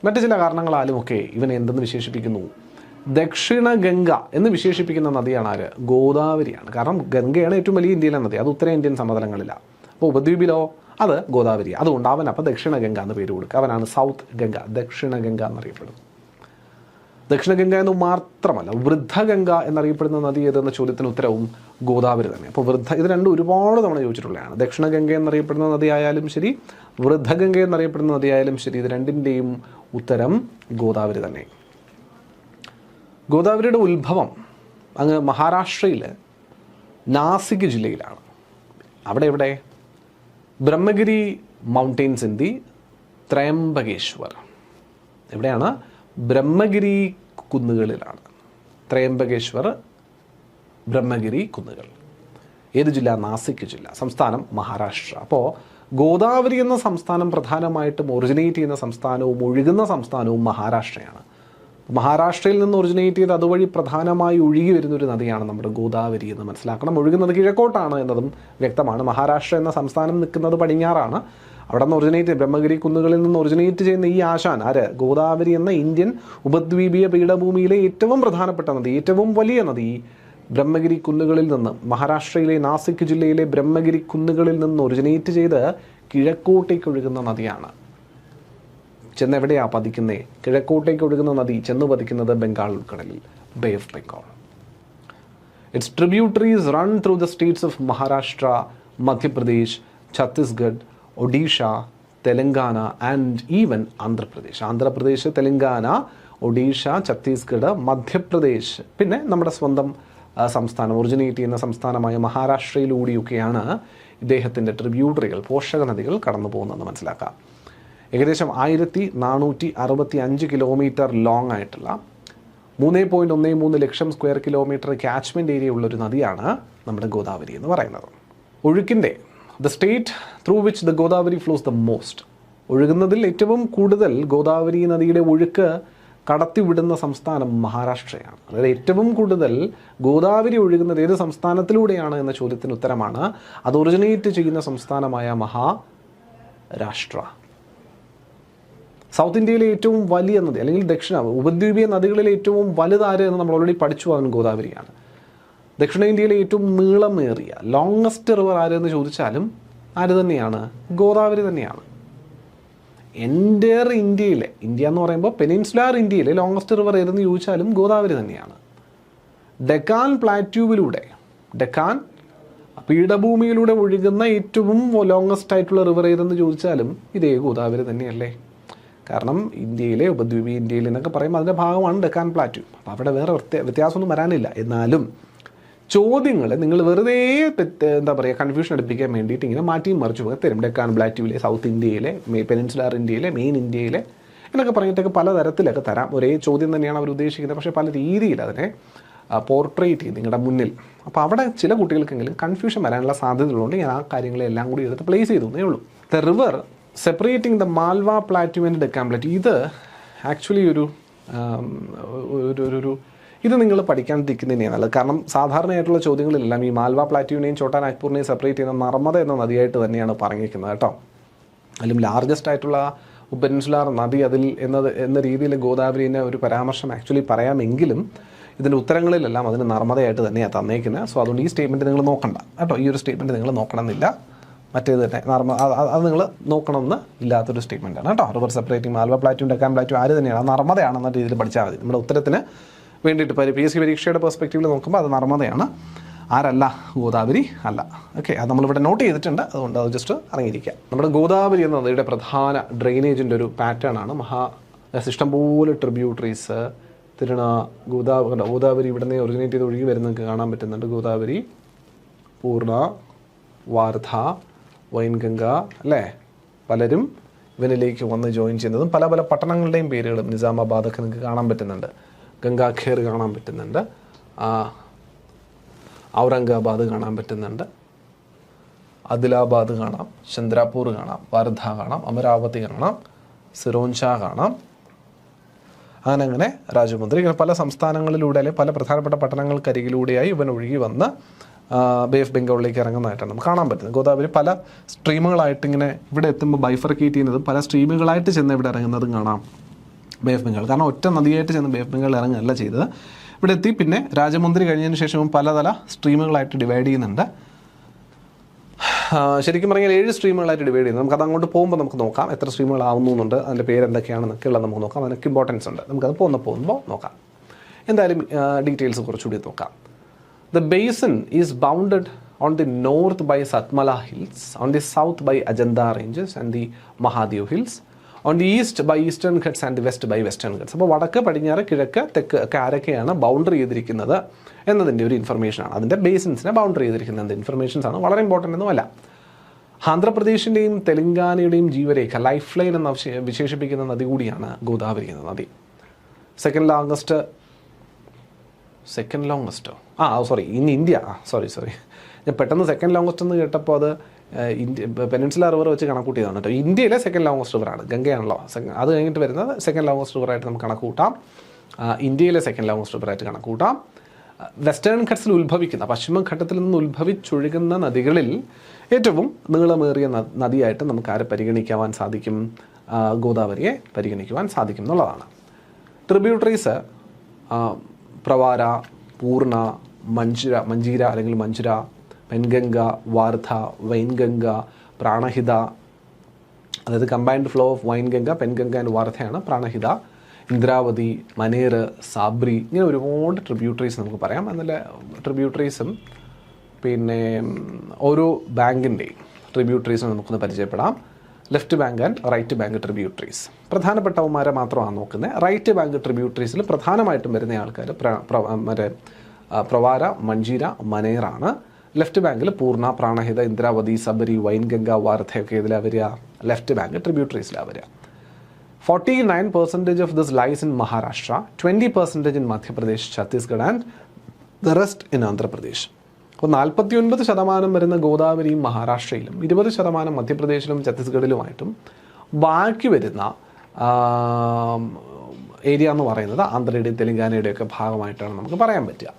മറ്റു ചില കാരണങ്ങളാലുമൊക്കെ ഇവനെ എന്തെന്ന് വിശേഷിപ്പിക്കുന്നു? ദക്ഷിണ ഗംഗ എന്ന് വിശേഷിപ്പിക്കുന്ന നദിയാണ് ആര്? ഗോദാവരിയാണ്. കാരണം ഗംഗയാണ് ഏറ്റവും വലിയ ഇന്ത്യയിലെ നദി. അത് ഉത്തരേന്ത്യൻ സമതലങ്ങളിലാണ്. അപ്പോൾ ഉപദ്വീപിലോ അത് ഗോദാവരി. അതുകൊണ്ട് അവനപ്പോൾ ദക്ഷിണ ഗംഗ എന്ന് പേര് കൊടുക്കുക. അവനാണ് സൗത്ത് ഗംഗ, ദക്ഷിണ ഗംഗ എന്നറിയപ്പെടുന്നത്. ദക്ഷിണ ഗംഗ എന്ന് മാത്രമല്ല, വൃദ്ധഗംഗ എന്നറിയപ്പെടുന്ന നദി ഏതെന്ന ചോദ്യത്തിന് ഉത്തരവും ഗോദാവരി തന്നെ. അപ്പോൾ ഇത് രണ്ടും ഒരുപാട് തവണ ചോദിച്ചിട്ടുള്ളതാണ്. ദക്ഷിണ ഗംഗ എന്നറിയപ്പെടുന്ന നദിയായാലും ശരി, വൃദ്ധഗംഗ എന്നറിയപ്പെടുന്ന നദിയായാലും ശരി, ഇത് രണ്ടിൻ്റെയും ഉത്തരം ഗോദാവരി തന്നെ. ഗോദാവരിയുടെ ഉത്ഭവം അങ്ങ് മഹാരാഷ്ട്രയിൽ നാസിക് ജില്ലയിലാണ്. എവിടെ? Brahmagiri mountains in the Trimbakeshwar. എവിടെയാണ്? ബ്രഹ്മഗിരി കുന്നുകളിലാണ്. ത്രയംബകേശ്വർ, ബ്രഹ്മഗിരി കുന്നുകൾ. ഏത് ജില്ല? നാസിക് ജില്ല. സംസ്ഥാനം മഹാരാഷ്ട്ര. അപ്പോൾ ഗോദാവരി എന്ന സംസ്ഥാനം പ്രധാനമായിട്ടും ഒറിജിനേറ്റ് ചെയ്യുന്ന സംസ്ഥാനവും ഒഴുകുന്ന സംസ്ഥാനവും മഹാരാഷ്ട്രയാണ്. മഹാരാഷ്ട്രയിൽ നിന്ന് ഒറിജിനേറ്റ് ചെയ്ത് അതുവഴി പ്രധാനമായി ഒഴുകി വരുന്നൊരു നദിയാണ് നമ്മുടെ ഗോദാവരി എന്ന് മനസ്സിലാക്കണം. ഒഴുകുന്നത് കിഴക്കോട്ടാണ് എന്നതും വ്യക്തമാണ്. മഹാരാഷ്ട്ര എന്ന സംസ്ഥാനം നിൽക്കുന്നത് പടിഞ്ഞാറാണ്. അവിടെ നിന്ന് ഒറിജിനേറ്റ് ബ്രഹ്മഗിരി കുന്നുകളിൽ നിന്ന് ഒറിജിനേറ്റ് ചെയ്യുന്ന ഈ ആശാൻ ആര്? ഗോദാവരി എന്ന ഇന്ത്യൻ ഉപദ്വീപീയ പീഠഭൂമിയിലെ ഏറ്റവും പ്രധാനപ്പെട്ട നദി, ഏറ്റവും വലിയ നദി ബ്രഹ്മഗിരി കുന്നുകളിൽ നിന്ന്, മഹാരാഷ്ട്രയിലെ നാസിക് ജില്ലയിലെ ബ്രഹ്മഗിരി കുന്നുകളിൽ നിന്ന് ഒറിജിനേറ്റ് ചെയ്ത് കിഴക്കോട്ടേക്ക് ഒഴുകുന്ന നദിയാണ്. ചെന്നെവിടെയാണ് പതിക്കുന്നേ? കിഴക്കോട്ടേക്ക് ഒഴുകുന്ന നദി ചെന്ന് പതിക്കുന്നത് ബംഗാൾ ഉൾക്കടലിൽ, bay of Bengal. It's tributaries run through the States of Maharashtra, Madhya Pradesh, Chhattisgarh, Odisha, Telangana and even Andhra Pradesh. Andhra Pradesh, Telangana, Odisha, Chhattisgarh, Madhya Pradesh, പിന്നെ നമ്മുടെ സ്വന്തം സംസ്ഥാനം, ഒറിജിനേറ്റ് ചെയ്യുന്ന സംസ്ഥാനമായ മഹാരാഷ്ട്രയിലൂടെയൊക്കെയാണ് ഇദ്ദേഹത്തിൻ്റെ ട്രിബ്യൂട്ടറികൾ, പോഷക നദികൾ കടന്നു പോകുന്നതെന്ന് മനസ്സിലാക്കാം. ഏകദേശം 1465 കിലോമീറ്റർ ലോങ് ആയിട്ടുള്ള 3.13 ലക്ഷം സ്ക്വയർ കിലോമീറ്റർ ക്യാച്ച്മെൻറ്റ് ഏരിയ ഉള്ളൊരു നദിയാണ് നമ്മുടെ ഗോദാവരി എന്ന് പറയുന്നത്. ഒഴുക്കിൻ്റെ the state through which the Godavari flows the most, ഒഴുകുന്നതിൽ ഏറ്റവും കൂടുതൽ ഗോദാവരി നദിയുടെ ഒഴുക്ക് കടത്തിവിടുന്ന സംസ്ഥാനം മഹാരാഷ്ട്രയാണ്. അതായത് ഏറ്റവും കൂടുതൽ ഗോദാവരി ഒഴുകുന്നത് ഏത് സംസ്ഥാനത്തിലൂടെയാണ് എന്ന ചോദ്യത്തിന് ഉത്തരമാണ് അത് ഒറിജിനേറ്റ് ചെയ്യുന്ന സംസ്ഥാനമായ മഹാരാഷ്ട്ര. സൗത്ത് ഇന്ത്യയിലെ ഏറ്റവും വലിയ നദി അല്ലെങ്കിൽ ഉപദ്വീപീയ നദികളിലെ ഏറ്റവും വലുതാര് എന്ന് നമ്മൾ ഓൾറെഡി പഠിച്ചു, അതിന് ഗോദാവരിയാണ്. ദക്ഷിണേന്ത്യയിലെ ഏറ്റവും നീളമേറിയ ലോങ്ങസ്റ്റ് റിവർ ആര് എന്ന് ചോദിച്ചാലും ആര് തന്നെയാണ്? ഗോദാവരി തന്നെയാണ്. എൻ്റയർ ഇന്ത്യയിലെ, ഇന്ത്യ എന്ന് പറയുമ്പോൾ പെനിൻസുലാർ ഇന്ത്യയിലെ ലോങ്ങസ്റ്റ് റിവർ ഏതെന്ന് ചോദിച്ചാലും ഗോദാവരി തന്നെയാണ്. ഡെക്കാൻ പ്ലാറ്റ്യൂവിലൂടെ, ഡെക്കാൻ പീഠഭൂമിയിലൂടെ ഒഴുകുന്ന ഏറ്റവും ലോങ്ങസ്റ്റ് ആയിട്ടുള്ള റിവർ ഏതെന്ന് ചോദിച്ചാലും ഇതേ ഗോദാവരി തന്നെയല്ലേ? കാരണം ഇന്ത്യയിലെ ഉപദ്വീപീയ ഇന്ത്യയിൽ എന്നൊക്കെ പറയുമ്പോൾ അതിൻ്റെ ഭാഗമാണ് ഡെക്കാൻ പ്ലാറ്റ്യൂ. അപ്പോൾ അവിടെ വേറെ വ്യത്യാസമൊന്നും വരാനില്ല. എന്നാലും ചോദ്യങ്ങൾ നിങ്ങൾ വെറുതെ എന്താ പറയുക കൺഫ്യൂഷൻ അടുപ്പിക്കാൻ വേണ്ടിയിട്ട് ഇങ്ങനെ മാറ്റിയും മറിച്ചു പോയി തരും. ഡെക്കാൻ പ്ലാറ്റ്യൂവിലെ, സൗത്ത് ഇന്ത്യയിലെ, പെനിൻസുലാർ ഇന്ത്യയിലെ, മെയിൻ ഇന്ത്യയിലെ എന്നൊക്കെ പറഞ്ഞിട്ടൊക്കെ പലതരത്തിലൊക്കെ തരാം. ഒരേ ചോദ്യം തന്നെയാണ് അവർ ഉദ്ദേശിക്കുന്നത്, പക്ഷേ പല രീതിയിൽ അതിനെ പോർട്രേറ്റ് ചെയ്ത് നിങ്ങളുടെ മുന്നിൽ. അപ്പോൾ അവിടെ ചില കുട്ടികൾക്കെങ്കിലും കൺഫ്യൂഷൻ വരാനുള്ള സാധ്യതകളുണ്ട്. ഞാൻ ആ കാര്യങ്ങളെല്ലാം കൂടി എടുത്ത് പ്ലേസ് ചെയ്തു എന്നേ ഉള്ളൂ. The river separating the Malwa plateau and Deccan plateau, ഇത് ആക്ച്വലി ഒരു ഇത് നിങ്ങൾ പഠിക്കാണ്ടിരിക്കുന്നത് തന്നെയാണ് നല്ലത്. കാരണം സാധാരണയായിട്ടുള്ള ചോദ്യങ്ങളിലെല്ലാം ഈ മാൽവ പ്ലാറ്റ്യൂവിനെയും ചോട്ടാ നാഗ്പൂരിനെയും സെപ്പറേറ്റ് ചെയ്യുന്ന നർമ്മദ എന്ന നദിയായിട്ട് തന്നെയാണ് പറഞ്ഞിരിക്കുന്നത് കേട്ടോ. അതിലും ലാർജസ്റ്റ് ആയിട്ടുള്ള പെനിൻസുലാർ നദി അതിൽ എന്ന രീതിയിൽ ഗോദാവരിനെ ഒരു പരാമർശം ആക്ച്വലി പറയാമെങ്കിലും ഇതിൻ്റെ ഉത്തരങ്ങളിലെല്ലാം അതിന് നർമ്മദയായിട്ട് തന്നെയാണ് തന്നേക്കുന്നത്. സോ അതുകൊണ്ട് ഈ സ്റ്റേറ്റ്മെൻറ്റ് നിങ്ങൾ നോക്കണ്ട കേട്ടോ. ഈ ഒരു സ്റ്റേറ്റ്മെൻറ്റ് നിങ്ങൾ നോക്കണമെന്നില്ല. മറ്റേത് തന്നെ അത് നിങ്ങൾ നോക്കണമെന്ന് ഇല്ലാത്തൊരു സ്റ്റേറ്റ്മെൻറ്റാണ് കേട്ടോ. River separating Malwa plateau Deccan plateau ആര് തന്നെയാണ്? നർമ്മദയാണെന്ന രീതിയിൽ പഠിച്ചാൽ മതി. നമ്മുടെ ഉത്തരത്തിന് വേണ്ടിയിട്ട് PSC പരീക്ഷയുടെ പെർസ്പെക്റ്റീവിൽ നോക്കുമ്പോൾ അത് നർമ്മദയാണ്, ആരല്ല? ഗോദാവരി അല്ല. ഓക്കെ, അത് നമ്മളിവിടെ നോട്ട് ചെയ്തിട്ടുണ്ട്, അതുകൊണ്ട് അത് ജസ്റ്റ് അറിഞ്ഞിരിക്കുക. നമ്മുടെ ഗോദാവരി എന്ന നദിയുടെ പ്രധാന ഡ്രെയിനേജിൻ്റെ ഒരു പാറ്റേൺ ആണ് ഇഷ്ടംപോലെ ട്രിബ്യൂട്ടറീസ് ഗോദാവരി ഇവിടെ നിന്ന് ഒറിജിനേറ്റ് ചെയ്ത് ഒഴുകി വരുന്നതൊക്കെ കാണാൻ പറ്റുന്നുണ്ട്. ഗോദാവരി, പൂർണ്ണ, വാർധ, വൈൻഗംഗ അല്ലേ? പലരും ഇവനിലേക്ക് വന്ന് ജോയിൻ ചെയ്യുന്നതും പല പല പട്ടണങ്ങളുടെയും പേരുകളും നിസാമാബാദൊക്കെ നിങ്ങൾക്ക് കാണാൻ പറ്റുന്നുണ്ട്. ഗംഗാഖേർ കാണാൻ പറ്റുന്നുണ്ട്, ഔറംഗാബാദ് കാണാൻ പറ്റുന്നുണ്ട്, ആദിലാബാദ് കാണാം, ചന്ദ്രാപൂർ കാണാം, വാർധ കാണാം, അമരാവതി കാണാം, സിറോഞ്ച കാണാം, അങ്ങനെ രാജമുന്ദ്രി, ഇങ്ങനെ പല സംസ്ഥാനങ്ങളിലൂടെ അല്ലെങ്കിൽ പല പ്രധാനപ്പെട്ട പട്ടണങ്ങൾക്കരികിലൂടെയായി ഇവൻ ഒഴുകി വന്ന് ബേ ഓഫ് ബംഗാളിലേക്ക് ഇറങ്ങുന്നതായിട്ടാണ് നമുക്ക് കാണാൻ പറ്റുന്നത്. ഗോദാവരി പല സ്ട്രീമുകളായിട്ട് ഇങ്ങനെ ഇവിടെ എത്തുമ്പോൾ ബൈഫർക്കേറ്റ് ചെയ്യുന്നതും പല സ്ട്രീമുകളായിട്ട് ചെന്ന് ഇവിടെ ഇറങ്ങുന്നതും കാണാം ബേ ഓഫ് ബംഗാൾ. കാരണം ഒറ്റ നദിയായിട്ട് ചെന്ന് ബേ ഓഫ് ബംഗാൾ ഇറങ്ങുകയല്ല ചെയ്തത്. ഇവിടെ എത്തി പിന്നെ രാജമുന്ദ്രി കഴിഞ്ഞതിന് ശേഷവും പലതല സ്ട്രീമുകളായിട്ട് ഡിവൈഡ് ചെയ്യുന്നുണ്ട്. ശരിക്കും പറഞ്ഞാൽ 7 സ്ട്രീമുകളായിട്ട് ഡിവൈഡ് ചെയ്യുന്നത്. നമുക്കത് അങ്ങോട്ട് പോകുമ്പോൾ നമുക്ക് നോക്കാം എത്ര സ്ട്രീമുകളാവുന്നുണ്ട്, അതിൻ്റെ പേരെന്തൊക്കെയാണെന്നൊക്കെ ഉള്ളത് നമുക്ക് നോക്കാം. അതിനൊക്കെ ഇമ്പോർട്ടൻസ് ഉണ്ട്, നമുക്കത് പോകുമ്പോൾ നോക്കാം. എന്തായാലും ഡീറ്റെയിൽസ് കുറച്ചുകൂടി നോക്കാം. The basin is bounded on the north by Satmala Hills, on the south by Ajanta Ranges and the Mahadev Hills, on the east by Eastern Ghats and the west by Western Ghats. അപ്പോൾ വടക്ക്, പടിഞ്ഞാറ്, കിഴക്ക്, തെക്ക് ഒക്കെ ആരൊക്കെയാണ് ബൗണ്ടറി ചെയ്തിരിക്കുന്നത് എന്നതിൻ്റെ ഒരു ഇൻഫർമേഷനാണ്. അതിൻ്റെ ബേസിൻസിനെ ബൗണ്ടറി ചെയ്തിരിക്കുന്നത് ഇൻഫർമേഷൻസാണ്, വളരെ ഇമ്പോർട്ടൻ്റ് ഒന്നുമല്ല. ആന്ധ്രാപ്രദേശിൻ്റെയും തെലങ്കാനയുടെയും ജീവരേഖ, ലൈഫ് ലൈൻ എന്ന് വിശേഷിപ്പിക്കുന്ന നദി കൂടിയാണ് ഗോദാവരി എന്ന നദി. സെക്കൻഡ് ലോങ്ങസ്റ്റോ ഇൻ ഇന്ത്യ. സോറി ഞാൻ പെട്ടെന്ന് സെക്കൻഡ് ലോങ്ങസ്റ്റ് എന്ന് കേട്ടപ്പോൾ അത് പെനിൻസുലാർ റിവർ വെച്ച് കണക്കൂട്ടിയതാണ് കേട്ടോ. ഇന്ത്യയിലെ സെക്കൻഡ് ലോങ്ങസ്റ്റ് റിവറാണ്, ഗംഗയാണല്ലോ. അത് കഴിഞ്ഞിട്ട് വരുന്നത് സെക്കൻഡ് ലോങ്ങസ്റ്റ് റിവറായിട്ട് നമുക്ക് കണക്കൂട്ടാം. ഇന്ത്യയിലെ സെക്കൻഡ് ലോങ്ങസ്റ്റ് റിവറായിട്ട് കണക്കൂട്ടാം. വെസ്റ്റേൺ ഘട്ട്സിൽ ഉത്ഭവിക്കുന്ന, പശ്ചിമഘട്ടത്തിൽ നിന്ന് ഉത്ഭവിച്ചൊഴുകുന്ന നദികളിൽ ഏറ്റവും നീളമേറിയ നദിയായിട്ട് നമുക്ക് ആരെ പരിഗണിക്കുവാൻ സാധിക്കും? ഗോദാവരിയെ പരിഗണിക്കുവാൻ സാധിക്കും എന്നുള്ളതാണ്. ട്രിബ്യൂട്ടറീസ് പ്രവാര, പൂർണ്ണ, മഞ്ജീര അല്ലെങ്കിൽ മഞ്ജുര, പെൻഗംഗ, വാർധ, വൈൻഗംഗ, പ്രാണഹിത, അതായത് combined flow of Wainganga, Penganga and വാർധയാണ് പ്രാണഹിത, ഇന്ദ്രാവതി, മനേർ, സാബ്രി, ഇങ്ങനെ ഒരുപാട് ട്രിബ്യൂട്ടറീസ് നമുക്ക് പറയാം. എന്നാൽ ട്രിബ്യൂട്ടറീസും പിന്നെ ഓരോ ബാങ്കിൻ്റെയും ട്രിബ്യൂട്ടറീസ് നമുക്കൊന്ന് പരിചയപ്പെടാം. Left bank and right bank tributaries. പ്രധാനപ്പെട്ടവന്മാരെ മാത്രമാണ് നോക്കുന്നത്. റൈറ്റ് ബാങ്ക് ട്രിബ്യൂട്ടറീസിൽ പ്രധാനമായിട്ടും വരുന്ന ആൾക്കാർ മറ്റേ പ്രവാര, മഞ്ജീര, മനേറാണ്. ലെഫ്റ്റ് ബാങ്കിൽ പൂർണ്ണ, പ്രാണഹിത, ഇന്ദ്രാവതി, സബരി, വൈൻഗംഗ, വാർധയൊക്കെ ഇതിലാണ് വരിക, ലെഫ്റ്റ് ബാങ്ക് ട്രിബ്യൂട്ടറീസിലാണ് വരിക. 49% of this lies in Maharashtra, 20% in Madhya Pradesh, Chhattisgarh and the rest in Andhra Pradesh. അപ്പോൾ 49% വരുന്ന ഗോദാവരിയും മഹാരാഷ്ട്രയിലും 20% മധ്യപ്രദേശിലും ഛത്തീസ്ഗഡിലുമായിട്ടും ബാക്കി വരുന്ന ഏരിയ എന്ന് പറയുന്നത് ആന്ധ്രയുടെയും തെലങ്കാനയുടെയും ഒക്കെ ഭാഗമായിട്ടാണ് നമുക്ക് പറയാൻ പറ്റുക.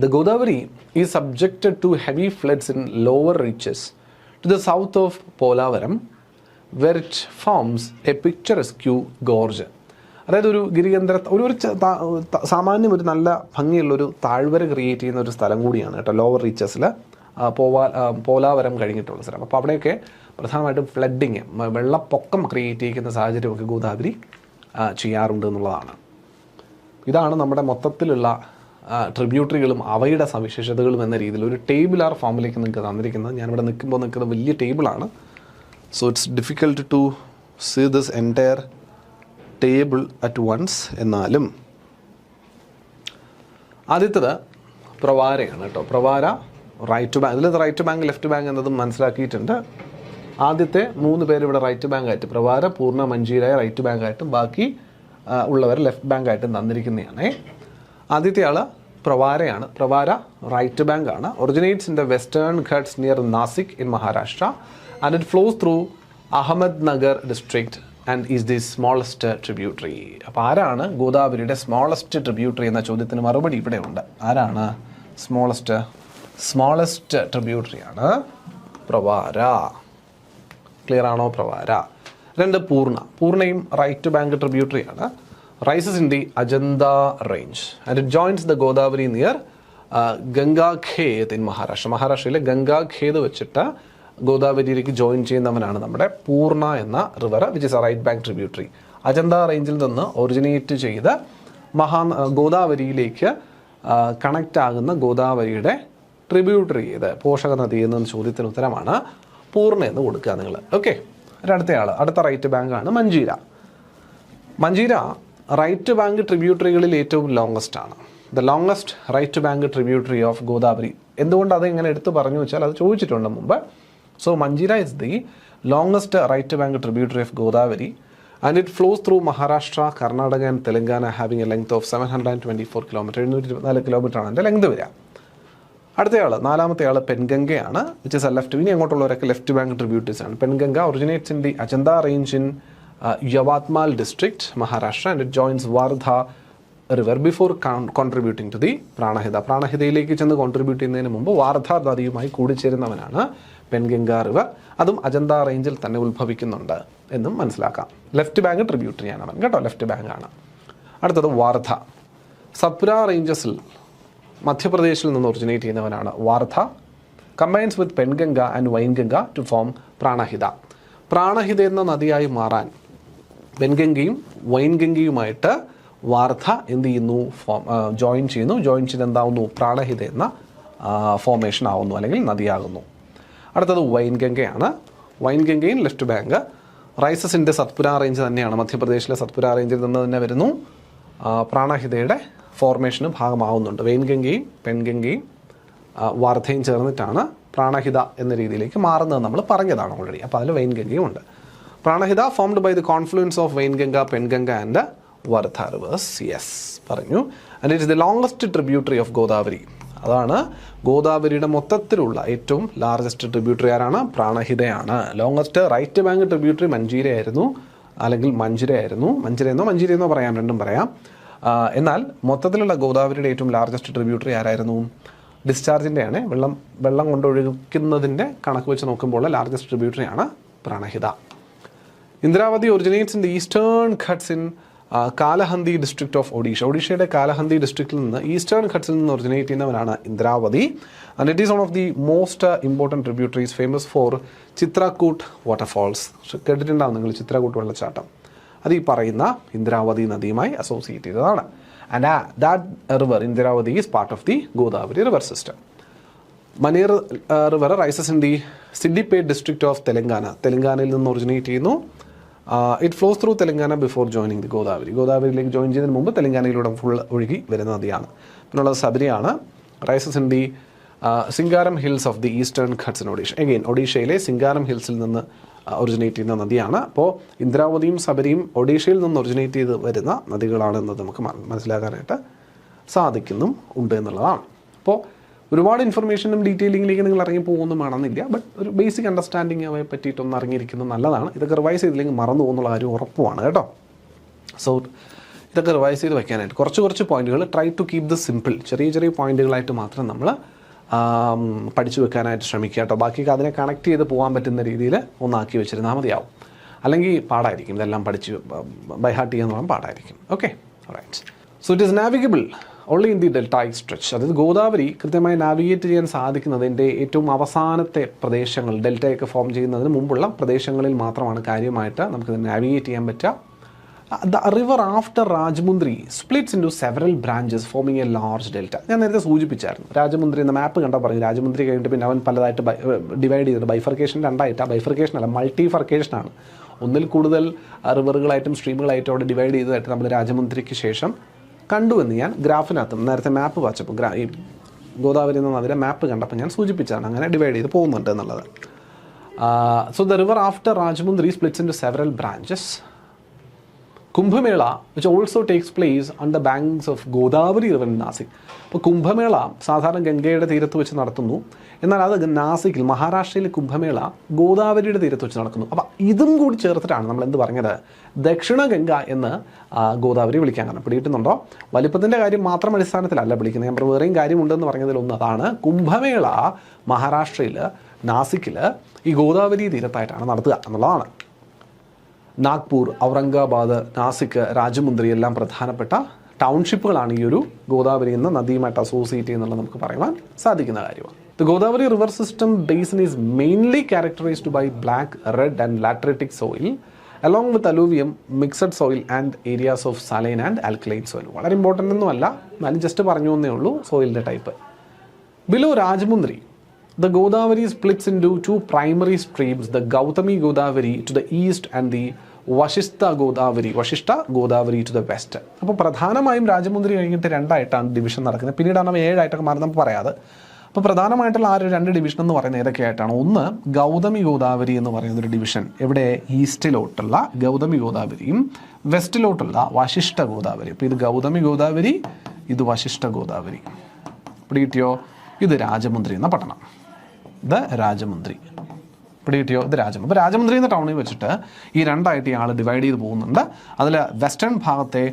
The Godavari is subjected to heavy floods in lower reaches to the south of Polavaram, where it forms a picturesque gorge. അതായത് ഒരു ഗിരികേന്ദ്ര ഒരു സാമാന്യം ഒരു നല്ല ഭംഗിയുള്ളൊരു താഴ്വര ക്രിയേറ്റ് ചെയ്യുന്ന ഒരു സ്ഥലം കൂടിയാണ് കേട്ടോ, ലോവർ റീച്ചസിൽ പോലാവരം കഴിഞ്ഞിട്ടുള്ള സ്ഥലം. അപ്പോൾ അവിടെയൊക്കെ പ്രധാനമായിട്ടും ഫ്ലഡിങ്, വെള്ളപ്പൊക്കം ക്രിയേറ്റ് ചെയ്യുന്ന സാഹചര്യമൊക്കെ ഗോദാവരി ചെയ്യാറുണ്ട് എന്നുള്ളതാണ്. ഇതാണ് നമ്മുടെ മൊത്തത്തിലുള്ള ട്രിബ്യൂട്ടറികളും അവയുടെ സവിശേഷതകളും എന്ന രീതിയിൽ ഒരു ടേബിളാർ ഫോമിലേക്ക് നിങ്ങൾക്ക് തന്നിരിക്കുന്നത്. ഞാനിവിടെ നിൽക്കുന്ന വലിയ ടേബിളാണ്. So it's difficult to see this entire table at once. എന്നാലും ആദ്യത്തത് പ്രവാരയാണ് കേട്ടോ. പ്രവാര റൈറ്റ് ബാങ്ക്, ഇതിൽ റൈറ്റ് ബാങ്ക് ലെഫ്റ്റ് ബാങ്ക് എന്നതും മനസ്സിലാക്കിയിട്ടുണ്ട്. ആദ്യത്തെ 3 പേര് ഇവിടെ റൈറ്റ് ബാങ്ക് ആയിട്ട്, പ്രവാര, പൂർണ്ണ, മഞ്ജീരായ റൈറ്റ് ബാങ്ക് ആയിട്ടും ബാക്കി ഉള്ളവർ ലെഫ്റ്റ് ബാങ്ക് ആയിട്ടും തന്നിരിക്കുന്നതാണ്. ആദ്യത്തെ ആൾ പ്രവാരയാണ്. പ്രവാര റൈറ്റ് ബാങ്ക് ആണ്. Originates in the Western Ghats near Nashik in Maharashtra and it flows through Ahmednagar district and is the smallest tributary. അപ്പോൾ ആരാണ് ഗോദാവരിയുടെ സ്മോളസ്റ്റ് ട്രിബ്യൂട്ടറി എന്ന ചോദ്യത്തിന് മറുപടി ഇവിടെ ഉണ്ട്. ആരാണ് സ്മോളസ്റ്റ് ട്രിബ്യൂട്ടറിയാണ് പ്രവാര. ക്ലിയർ ആണോ? പ്രവാര. 2 പൂർണ്ണയും റൈറ്റ് ബാങ്ക് ട്രിബ്യൂട്ടറിയാണ്. rises in the Ajanta range and it joins the Godavari near Ganga Khed in Maharashtra. മഹാരാഷ്ട്രയിലെ ഗംഗാ ഖേദ് വെച്ചിട്ട് ഗോദാവരിയിലേക്ക് ജോയിൻ ചെയ്യുന്നവനാണ് നമ്മുടെ പൂർണ്ണ എന്ന river, which is a right bank tributary. Ajanta റേഞ്ചിൽ നിന്ന് ഒറിജിനേറ്റ് ചെയ്ത് ഗോദാവരിയിലേക്ക് കണക്റ്റ് ആകുന്ന ഗോദാവരിയുടെ ട്രിബ്യൂട്ടറി ഏത്, പോഷക നദി എന്ന ചോദ്യത്തിന് ഉത്തരമാണ് പൂർണ്ണ എന്ന് കൊടുക്കുക നിങ്ങൾ. ഓക്കെ. അടുത്ത റൈറ്റ് ബാങ്കാണ് മഞ്ജീര. മഞ്ജീര റൈറ്റ് ബാങ്ക് ട്രിബ്യൂട്ടറികളിൽ ഏറ്റവും ലോങ്സ്റ്റ് ആണ്. The longest right bank tributary of Godavari. എന്തുകൊണ്ട് അത് ഇങ്ങനെ എടുത്തു പറഞ്ഞു വെച്ചാൽ അത് ചോദിച്ചിട്ടുണ്ട് മുമ്പ്. So Manjira is the longest right bank tributary of Godavari and it flows through Maharashtra, Karnataka and Telangana having a length of 724 kilometre. 724 kilometre ആണ് അതിൻ്റെ ലെങ്ത് വരിക. നാലാമത്തെ ആൾ പെൻഗംഗയാണ്, വിച്ച് ഇസ് എ ലെഫ്റ്റ്. ഇനി അങ്ങോട്ടുള്ളവരൊക്കെ ലെഫ്റ്റ് ബാങ്ക് ട്രിബ്യൂട്ടറീസ് ആണ്. Penganga originates in the Ajanta range in Yavatmal district, Maharashtra, and it joins Wardha river before contributing to the Pranahida. പ്രാണഹിതയിലേക്ക് ചെന്ന് കോൺട്രിബ്യൂട്ട് ചെയ്യുന്നതിന് മുമ്പ് വാർധ നദിയുമായി കൂടിച്ചേരുന്നവനാണ് പെൻഗംഗ റിവർ. അതും അജന്ത റേഞ്ചിൽ തന്നെ ഉത്ഭവിക്കുന്നുണ്ട് എന്നും മനസ്സിലാക്കാം. ലെഫ്റ്റ് ബാങ്ക് ട്രിബ്യൂട്ടറിയാണ് അവൻ കേട്ടോ, ലെഫ്റ്റ് ബാങ്ക് ആണ്. അടുത്തത് വാർധ. സത്പുര റേഞ്ചസിൽ മധ്യപ്രദേശിൽ നിന്ന് ഒറിജിനേറ്റ് ചെയ്യുന്നവനാണ് Wardha. Combines with Penganga and Wainganga to form Pranhita. Pranhita എന്ന നദിയായി മാറാൻ പെൻഗംഗയും വൈൻഗംഗയുമായിട്ട് വാർധ എന്ത് ചെയ്യുന്നു, ജോയിൻ ചെയ്ത് എന്താവുന്നു, പ്രാണഹിത എന്ന ഫോർമേഷൻ ആവുന്നു, അല്ലെങ്കിൽ നദിയാകുന്നു. അടുത്തത് വൈൻഗംഗയാണ്. വൈൻഗംഗയും ലെഫ്റ്റ് ബാങ്ക്. റൈസസിൻ്റെ സത്പുര റേഞ്ച് തന്നെയാണ്, മധ്യപ്രദേശിലെ സത്പുര റേഞ്ചിൽ നിന്ന് തന്നെ വരുന്നു. പ്രാണഹിതയുടെ ഫോർമേഷന് ഭാഗമാവുന്നുണ്ട്. വൈൻഗംഗയും പെൻഗംഗയും വാർധയും ചേർന്നിട്ടാണ് പ്രാണഹിത എന്ന രീതിയിലേക്ക് മാറുന്നത് നമ്മൾ പറഞ്ഞതാണ് ഓൾറെഡി. അപ്പോൾ അതിൽ വൈൻഗംഗയും ഉണ്ട്. Pranhita formed by the confluence of Wainganga, Penganga and Wardha rivers. Yes പറഞ്ഞു. And it is the longest tributary of Godavari. അതാണ് ഗോദാവരിയുടെ മൊത്തത്തിലുള്ള ഏറ്റവും ലാർജസ്റ്റ് ട്രിബ്യൂട്ടറി. ആരാണ്? പ്രാണഹിതയാണ്. ലോങ്സ്റ്റ് റൈറ്റ് ബാങ്ക് ട്രിബ്യൂട്ടറി മഞ്ജീരയായിരുന്നു, അല്ലെങ്കിൽ മഞ്ജീരയെന്നോ പറയാം, രണ്ടും പറയാം. എന്നാൽ മൊത്തത്തിലുള്ള ഗോദാവരിയുടെ ഏറ്റവും ലാർജസ്റ്റ് ട്രിബ്യൂട്ടറി ആരായിരുന്നു? ഡിസ്ചാർജിൻ്റെയാണ്, വെള്ളം കൊണ്ടൊഴുക്കുന്നതിൻ്റെ കണക്ക് വെച്ച് നോക്കുമ്പോൾ ലാർജസ്റ്റ് ട്രിബ്യൂട്ടറിയാണ് Pranhita. Indravati originates in the Eastern Ghats in Kalahandi district of Odisha. ഒഡീഷയുടെ കാലഹന്തി ഡിസ്ട്രിക്റ്റിൽ നിന്ന് ഈസ്റ്റേൺ ഘട്ട്സിൽ നിന്ന് ഒറിജിനേറ്റ് ചെയ്യുന്നവനാണ് Indravati. And it is one of the most important tributaries famous for Chitrakoot waterfalls. കേട്ടിട്ടുണ്ടാവും നിങ്ങൾ ചിത്രകൂട്ട് വെള്ളച്ചാട്ടം. അത് ഈ പറയുന്ന ഇന്ദ്രാവതി നദിയുമായി അസോസിയേറ്റ് ചെയ്തതാണ്. and that river, Indiravati, is part of the Godavari river system. Maneer river rises in the Siddipet district of Telangana. Telangana il ninnu originate ചെയ്യുന്നു. It flows through Telangana before joining the Godavari. ഗോദാവരിയിലേക്ക് ജോയിൻ ചെയ്യുന്നതിന് മുമ്പ് തെലങ്കാനയിലൂടെ ഫുൾ ഒഴുകി വരുന്ന നദിയാണ്. പിന്നുള്ളത് സബരിയാണ്. Rises in the Singaram hills of the eastern Ghats in Odisha. Again, ഒഡീഷയിലെ സിംഗാരം ഹിൽസിൽ നിന്ന് ഒറിജിനേറ്റ് ചെയ്യുന്ന നദിയാണ്. അപ്പോൾ ഇന്ദ്രാവതിയും സബരിയും ഒഡീഷയിൽ നിന്ന് ഒറിജിനേറ്റ് ചെയ്ത് വരുന്ന നദികളാണെന്നത് നമുക്ക് മനസ്സിലാക്കാനായിട്ട് ഉണ്ട് എന്നുള്ളതാണ്. അപ്പോൾ ഒരുപാട് ഇൻഫർമേഷനും ഡീറ്റെയിലിങ്ങിലേക്ക് നിങ്ങൾ ഇറങ്ങി പോകുമെന്നും വേണമെന്നില്ല. ബട്ട് ഒരു ബേസിക് അണ്ടർസ്റ്റാൻഡിങ് അവയെ പറ്റിയിട്ടൊന്ന് അറിഞ്ഞിരിക്കുന്നത് നല്ലതാണ്. ഇതൊക്കെ റിവൈസ് ചെയ്തില്ലെങ്കിൽ മറന്നു പോകുന്നുള്ള കാര്യം ഉറപ്പുമാണ് കേട്ടോ. സോ ഇതൊക്കെ റിവൈസ് ചെയ്ത് വെക്കാനായിട്ട് കുറച്ച് പോയിന്റുകൾ try to keep the simple. ചെറിയ പോയിന്റുകളായിട്ട് മാത്രം നമ്മൾ പഠിച്ചു വെക്കാനായിട്ട് ശ്രമിക്കുക കേട്ടോ. ബാക്കിയൊക്കെ അതിനെ കണക്ട് ചെയ്ത് പോകാൻ പറ്റുന്ന രീതിയിൽ ഒന്നാക്കി വെച്ചിരുന്നാൽ മതിയാവും. അല്ലെങ്കിൽ പാടായിരിക്കും, ഇതെല്ലാം പഠിച്ച് ബൈ ഹാർട്ട് ചെയ്യാന്ന് പറഞ്ഞാൽ പാടായിരിക്കും. Okay, right. So it is navigable only in the deltaic stretch. അതായത് ഗോദാവരി കൃത്യമായി നാവിഗേറ്റ് ചെയ്യാൻ സാധിക്കുന്നതിൻ്റെ ഏറ്റവും അവസാനത്തെ പ്രദേശങ്ങൾ, ഡെൽറ്റയൊക്കെ ഫോം ചെയ്യുന്നതിന് മുമ്പുള്ള പ്രദേശങ്ങളിൽ മാത്രമാണ് കാര്യമായിട്ട് നമുക്കിത് നാവിഗേറ്റ് ചെയ്യാൻ പറ്റുക. The river after Rajamundri splits into several branches forming a large delta. ഞാൻ നേരത്തെ സൂചിപ്പിച്ചായിരുന്നു. രാജമുന്ദ്രി എന്ന മാപ്പ് കണ്ടാൽ പറയും രാജമുന്ദ്രി കഴിഞ്ഞിട്ട് പിന്നെ അവൻ പലതായിട്ട് ഡിവൈഡ് ചെയ്തിട്ട് ബൈഫർക്കേഷൻ രണ്ടായിട്ട്, ബൈഫർക്കേഷൻ അല്ല മൾട്ടിഫർക്കേഷനാണ്. ഒന്നിൽ കൂടുതൽ റിവറുകളായിട്ടും സ്ട്രീമുകളായിട്ടും അവിടെ ഡിവൈഡ് ചെയ്തതായിട്ട് നമ്മൾ രാജമുന്ദ്രിക്ക് ശേഷം കണ്ടുവെന്ന് ഞാൻ ഗ്രാഫിനകത്തും നേരത്തെ മാപ്പ് വായിച്ചപ്പോൾ ഈ ഗോദാവരി എന്ന നദിയുടെ മാപ്പ് കണ്ടപ്പോൾ ഞാൻ സൂചിപ്പിച്ചാണ് അങ്ങനെ ഡിവൈഡ് ചെയ്ത് പോകുന്നുണ്ട് എന്നുള്ളത്. So the river after Rajahmundry splits into several branches. Kumbh Mela which also takes place on the banks of Godavari river in Nasik. അപ്പോൾ കുംഭമേള സാധാരണ ഗംഗയുടെ തീരത്ത് വെച്ച് നടത്തുന്നു. എന്നാൽ അത് നാസിക്കിൽ മഹാരാഷ്ട്രയിലെ കുംഭമേള ഗോദാവരിയുടെ തീരത്ത് വെച്ച് നടക്കുന്നു. അപ്പോൾ ഇതും കൂടി ചേർത്തിട്ടാണ് നമ്മൾ എന്ത് പറഞ്ഞത്, ദക്ഷിണ ഗംഗ എന്ന് ഗോദാവരി വിളിക്കാൻ കാരണം. പിടിയിട്ടുന്നുണ്ടോ? വലിപ്പത്തിൻ്റെ കാര്യം മാത്രം അടിസ്ഥാനത്തിലല്ല വിളിക്കുന്നത്. ഞാൻ വേറെയും കാര്യമുണ്ടെന്ന് പറഞ്ഞതിലൊന്ന് അതാണ്. കുംഭമേള മഹാരാഷ്ട്രയിൽ നാസിക്കിൽ ഈ ഗോദാവരി തീരത്തായിട്ടാണ് നടത്തുക എന്നുള്ളതാണ്. നാഗ്പൂർ, ഔറംഗാബാദ്, നാസിക്, രാജമുന്ദ്രി എല്ലാം പ്രധാനപ്പെട്ട ടൗൺഷിപ്പുകളാണ് ഈ ഒരു ഗോദാവരി എന്ന നദിയുമായിട്ട് അസോസിയേറ്റ് ചെയ്യുന്നുള്ള നമുക്ക് പറയുവാൻ സാധിക്കുന്ന കാര്യമാണ്. The Godavari river system basin is mainly characterized by black, red and lateritic soil along with alluvium, mixed soil and areas of saline and alkaline soil. വളരെ ഇമ്പോർട്ടൻ്റ് ഒന്നും അല്ല, ഞാൻ ജസ്റ്റ് പറഞ്ഞു എന്നേ ഉള്ളൂ സോയിലിൻ്റെ type. Below Rajamundri, the Godavari splits into two primary streams, the Gautami Godavari to the east and the Vashishta Godavari to the west. അപ്പോൾ പ്രധാനമായും രാജമുന്ദ്രി കഴിഞ്ഞിട്ട് രണ്ടായിട്ടാണ് ഡിവിഷൻ നടക്കുന്നത്. പിന്നീടാണ് അവ 7 ആയിട്ടൊക്കെ മാറി നമുക്ക് പറയാതെ. അപ്പോൾ പ്രധാനമായിട്ടുള്ള ആ ഒരു 2 ഡിവിഷൻ എന്ന് പറയുന്നത് ഏതൊക്കെയായിട്ടാണ്? ഒന്ന് ഗൗതമി ഗോദാവരി എന്ന് പറയുന്നൊരു ഡിവിഷൻ, എവിടെ ഈസ്റ്റിലോട്ടുള്ള ഗൗതമി ഗോദാവരിയും വെസ്റ്റിലോട്ടുള്ള വശിഷ്ഠ ഗോദാവരി. അപ്പോൾ ഇത് ഗൗതമി ഗോദാവരി, ഇത് വശിഷ്ഠ ഗോദാവരി. പിടികിട്ടിയോ? ഇത് രാജമുന്ദ്രി എന്ന പട്ടണം, ഇത് രാജമുന്ദ്രി. പിടികിട്ടിയോ? ഇത് രാജമുന്ദ്രി. അപ്പോൾ രാജമുന്ദ്രി എന്ന ടൗണിൽ വെച്ചിട്ട് ഈ രണ്ടായിട്ട് ഇയാൾ ഡിവൈഡ് ചെയ്ത് പോകുന്നുണ്ട്. അതിൽ വെസ്റ്റേൺ ഭാഗത്തെ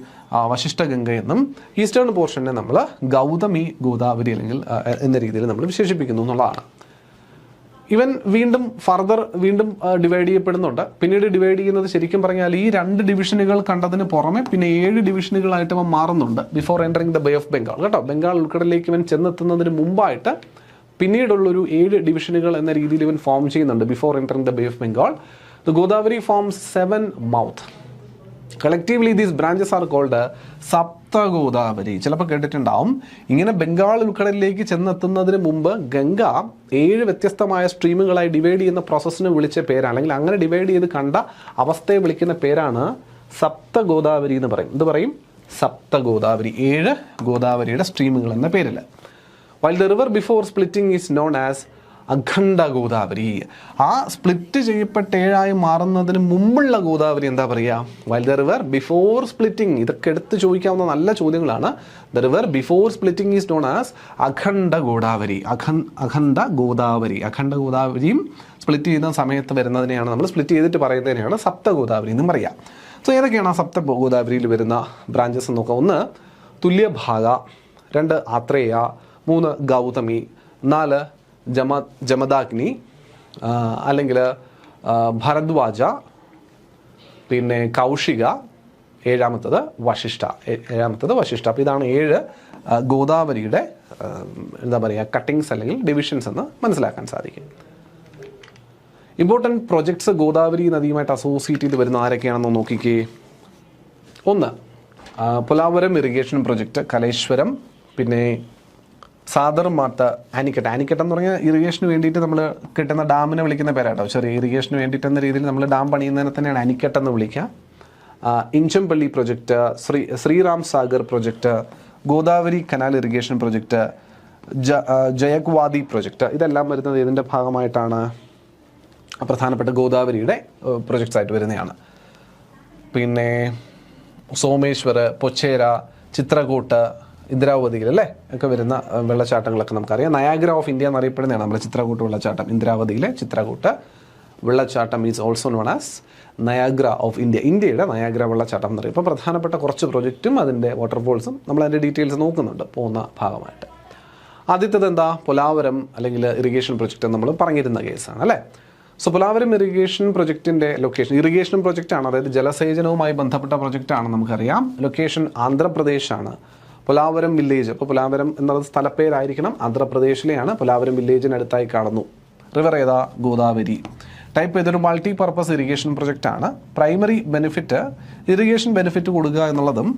വശിഷ്ഠ ഗംഗയെന്നും ഈസ്റ്റേൺ പോർഷനെ നമ്മൾ ഗൗതമി ഗോദാവരി അല്ലെങ്കിൽ എന്ന രീതിയിൽ നമ്മൾ വിശേഷിപ്പിക്കുന്നു എന്നുള്ളതാണ്. ഇവൻ വീണ്ടും ഡിവൈഡ് ചെയ്യപ്പെടുന്നുണ്ട്. പിന്നീട് ഡിവൈഡ് ചെയ്യുന്നത് ശരിക്കും പറഞ്ഞാൽ ഈ 2 ഡിവിഷനുകൾ കണ്ടതിന് പുറമെ പിന്നെ 7 ഡിവിഷനുകളായിട്ട് അവൻ മാറുന്നുണ്ട് before entering the Bay of Bengal. കേട്ടോ, ബംഗാൾ ഉൾക്കടലിലേക്ക് ഇവൻ ചെന്നെത്തുന്നതിന് മുമ്പായിട്ട് പിന്നീടുള്ളൊരു 7 ഡിവിഷനുകൾ എന്ന രീതിയിൽ ഇവൻ ഫോം ചെയ്യുന്നുണ്ട് before entering the Bay of Bengal. The Godavari forms 7 mouth. Collectively these branches are called Sapta Godavari. ചിലപ്പോൾ കേട്ടിട്ടുണ്ടാവും. ഇങ്ങനെ ബംഗാൾ ഉൾക്കടലിലേക്ക് ചെന്നെത്തുന്നതിന് മുമ്പ് ഗംഗ 7 വ്യത്യസ്തമായ സ്ട്രീമുകളായി ഡിവൈഡ് ചെയ്യുന്ന പ്രോസസ്സിന് വിളിച്ച പേരാണ്, അല്ലെങ്കിൽ അങ്ങനെ ഡിവൈഡ് ചെയ്ത് കണ്ട അവസ്ഥയെ വിളിക്കുന്ന പേരാണ് സപ്ത ഗോദാവരി എന്ന് പറയും. എന്ത് പറയും? സപ്ത ഗോദാവരി, 7 ഗോദാവരിയുടെ സ്ട്രീമുകൾ എന്ന പേരിൽ. While the river before splitting is known as അഖണ്ഡ ഗോദാവരി. ആ സ്പ്ലിറ്റ് ചെയ്യപ്പെട്ട 7ആയി മാറുന്നതിന് മുമ്പുള്ള ഗോദാവരി എന്താ പറയുക? While the river before splitting, ഇതൊക്കെ എടുത്ത് ചോദിക്കാവുന്ന നല്ല ചോദ്യങ്ങളാണ്. The river before splitting is known as Akhanda Godavari. Akhanda ഗോദാവരിയും split ചെയ്യുന്ന സമയത്ത് വരുന്നതിനെയാണ് നമ്മൾ സ്പ്ലിറ്റ് ചെയ്തിട്ട് പറയുന്നതിനെയാണ് സപ്ത ഗോദാവരി എന്നും പറയുക. സോ ഏതൊക്കെയാണ് ആ സപ്ത ഗോദാവരിയിൽ വരുന്ന ബ്രാഞ്ചസ് എന്ന് നോക്കാം. 1 തുല്യഭാഗ, 2 ആത്രേയ, 3 ഗൗതമി, 4 ജമദാഗ്നി അല്ലെങ്കിൽ ഭരദ്വാജ, പിന്നെ കൗശിക, 7ാമത്തത് വശിഷ്ഠ. അപ്പോൾ ഇതാണ് 7 ഗോദാവരിയുടെ എന്താ പറയുക കട്ടിങ്സ് അല്ലെങ്കിൽ ഡിവിഷൻസ് എന്ന് മനസ്സിലാക്കാൻ സാധിക്കും. ഇമ്പോർട്ടൻറ്റ് പ്രൊജക്ട്സ് ഗോദാവരി നദിയുമായിട്ട് അസോസിയേറ്റ് ചെയ്ത് വരുന്ന ആരൊക്കെയാണെന്ന് നോക്കിക്കേ. 1 പൊലാവരം ഇറിഗേഷൻ പ്രൊജക്റ്റ് കലേശ്വരം, പിന്നെ സാദർ മാത്ത ആനിക്കട്ട് എന്ന് പറഞ്ഞാൽ ഇറിഗേഷന് വേണ്ടിയിട്ട് നമ്മൾ കിട്ടുന്ന ഡാമിനെ വിളിക്കുന്ന പേരാട്ടോ. ചെറിയ ഇറിഗേഷന് വേണ്ടിയിട്ട് എന്ന രീതിയിൽ നമ്മൾ ഡാം പണിയുന്നതിനെ തന്നെയാണ് അനിക്കട്ട് എന്ന് വിളിക്കുക. Inchampalli project, Sriram Sagar project, Godavari canal irrigation project, Jayakwadi project, ഇതെല്ലാം വരുന്നത് ഇതിൻ്റെ ഭാഗമായിട്ടാണ്. പ്രധാനപ്പെട്ട ഗോദാവരിയുടെ പ്രൊജക്ട്സ് ആയിട്ട് വരുന്നതാണ്. പിന്നെ സോമേശ്വർ, പൊച്ചേര, ചിത്രകൂട്ട്, ഇന്ദ്രാവതിയിൽ അല്ലേ ഒക്കെ വരുന്ന വെള്ളച്ചാട്ടങ്ങളൊക്കെ നമുക്കറിയാം. നയാഗ്ര ഓഫ് ഇന്ത്യ എന്നറിയപ്പെടുന്നതാണ് നമ്മുടെ ചിത്രകൂട്ട് വെള്ളച്ചാട്ടം. ഇന്ദ്രാവതിയിലെ ചിത്രകൂട്ട് വെള്ളച്ചാട്ടം is also known as Niagara of India. ഇന്ത്യയുടെ നയാഗ്ര വെള്ളച്ചാട്ടം എന്നറിയും. ഇപ്പോൾ പ്രധാനപ്പെട്ട കുറച്ച് പ്രൊജക്റ്റും അതിൻ്റെ വാട്ടർഫോൾസും നമ്മൾ അതിൻ്റെ ഡീറ്റെയിൽസ് നോക്കുന്നുണ്ട് പോകുന്ന ഭാഗമായിട്ട്. ആദ്യത്തേത് എന്താ? പൊലാവരം അല്ലെങ്കിൽ ഇറിഗേഷൻ പ്രൊജക്റ്റ് നമ്മൾ പറഞ്ഞിരുന്ന കേസാണ് അല്ലേ. So Polavaram irrigation പ്രൊജക്റ്റിൻ്റെ location, irrigation പ്രൊജക്റ്റാണ്, അതായത് ജലസേചനവുമായി ബന്ധപ്പെട്ട പ്രൊജക്റ്റാണ് നമുക്കറിയാം. ലൊക്കേഷൻ ആന്ധ്രാപ്രദേശാണ്. പൊലാവരം വില്ലേജ്, അപ്പോൾ പൊലാവരം എന്നത് സ്ഥലപ്പേരായിരിക്കണം, ആന്ധ്രാപ്രദേശിലെയാണ്. പൊലാവരം വില്ലേജിനടുത്തായി കാണുന്നു. റിവർ ഏതാ? ഗോദാവരി. ടൈപ്പ് ഇതൊരു മൾട്ടി പർപ്പസ് ഇറിഗേഷൻ പ്രൊജക്റ്റാണ്. പ്രൈമറി ബെനിഫിറ്റ് ഇറിഗേഷൻ ബെനിഫിറ്റ് കൊടുക്കുക എന്നുള്ളതും,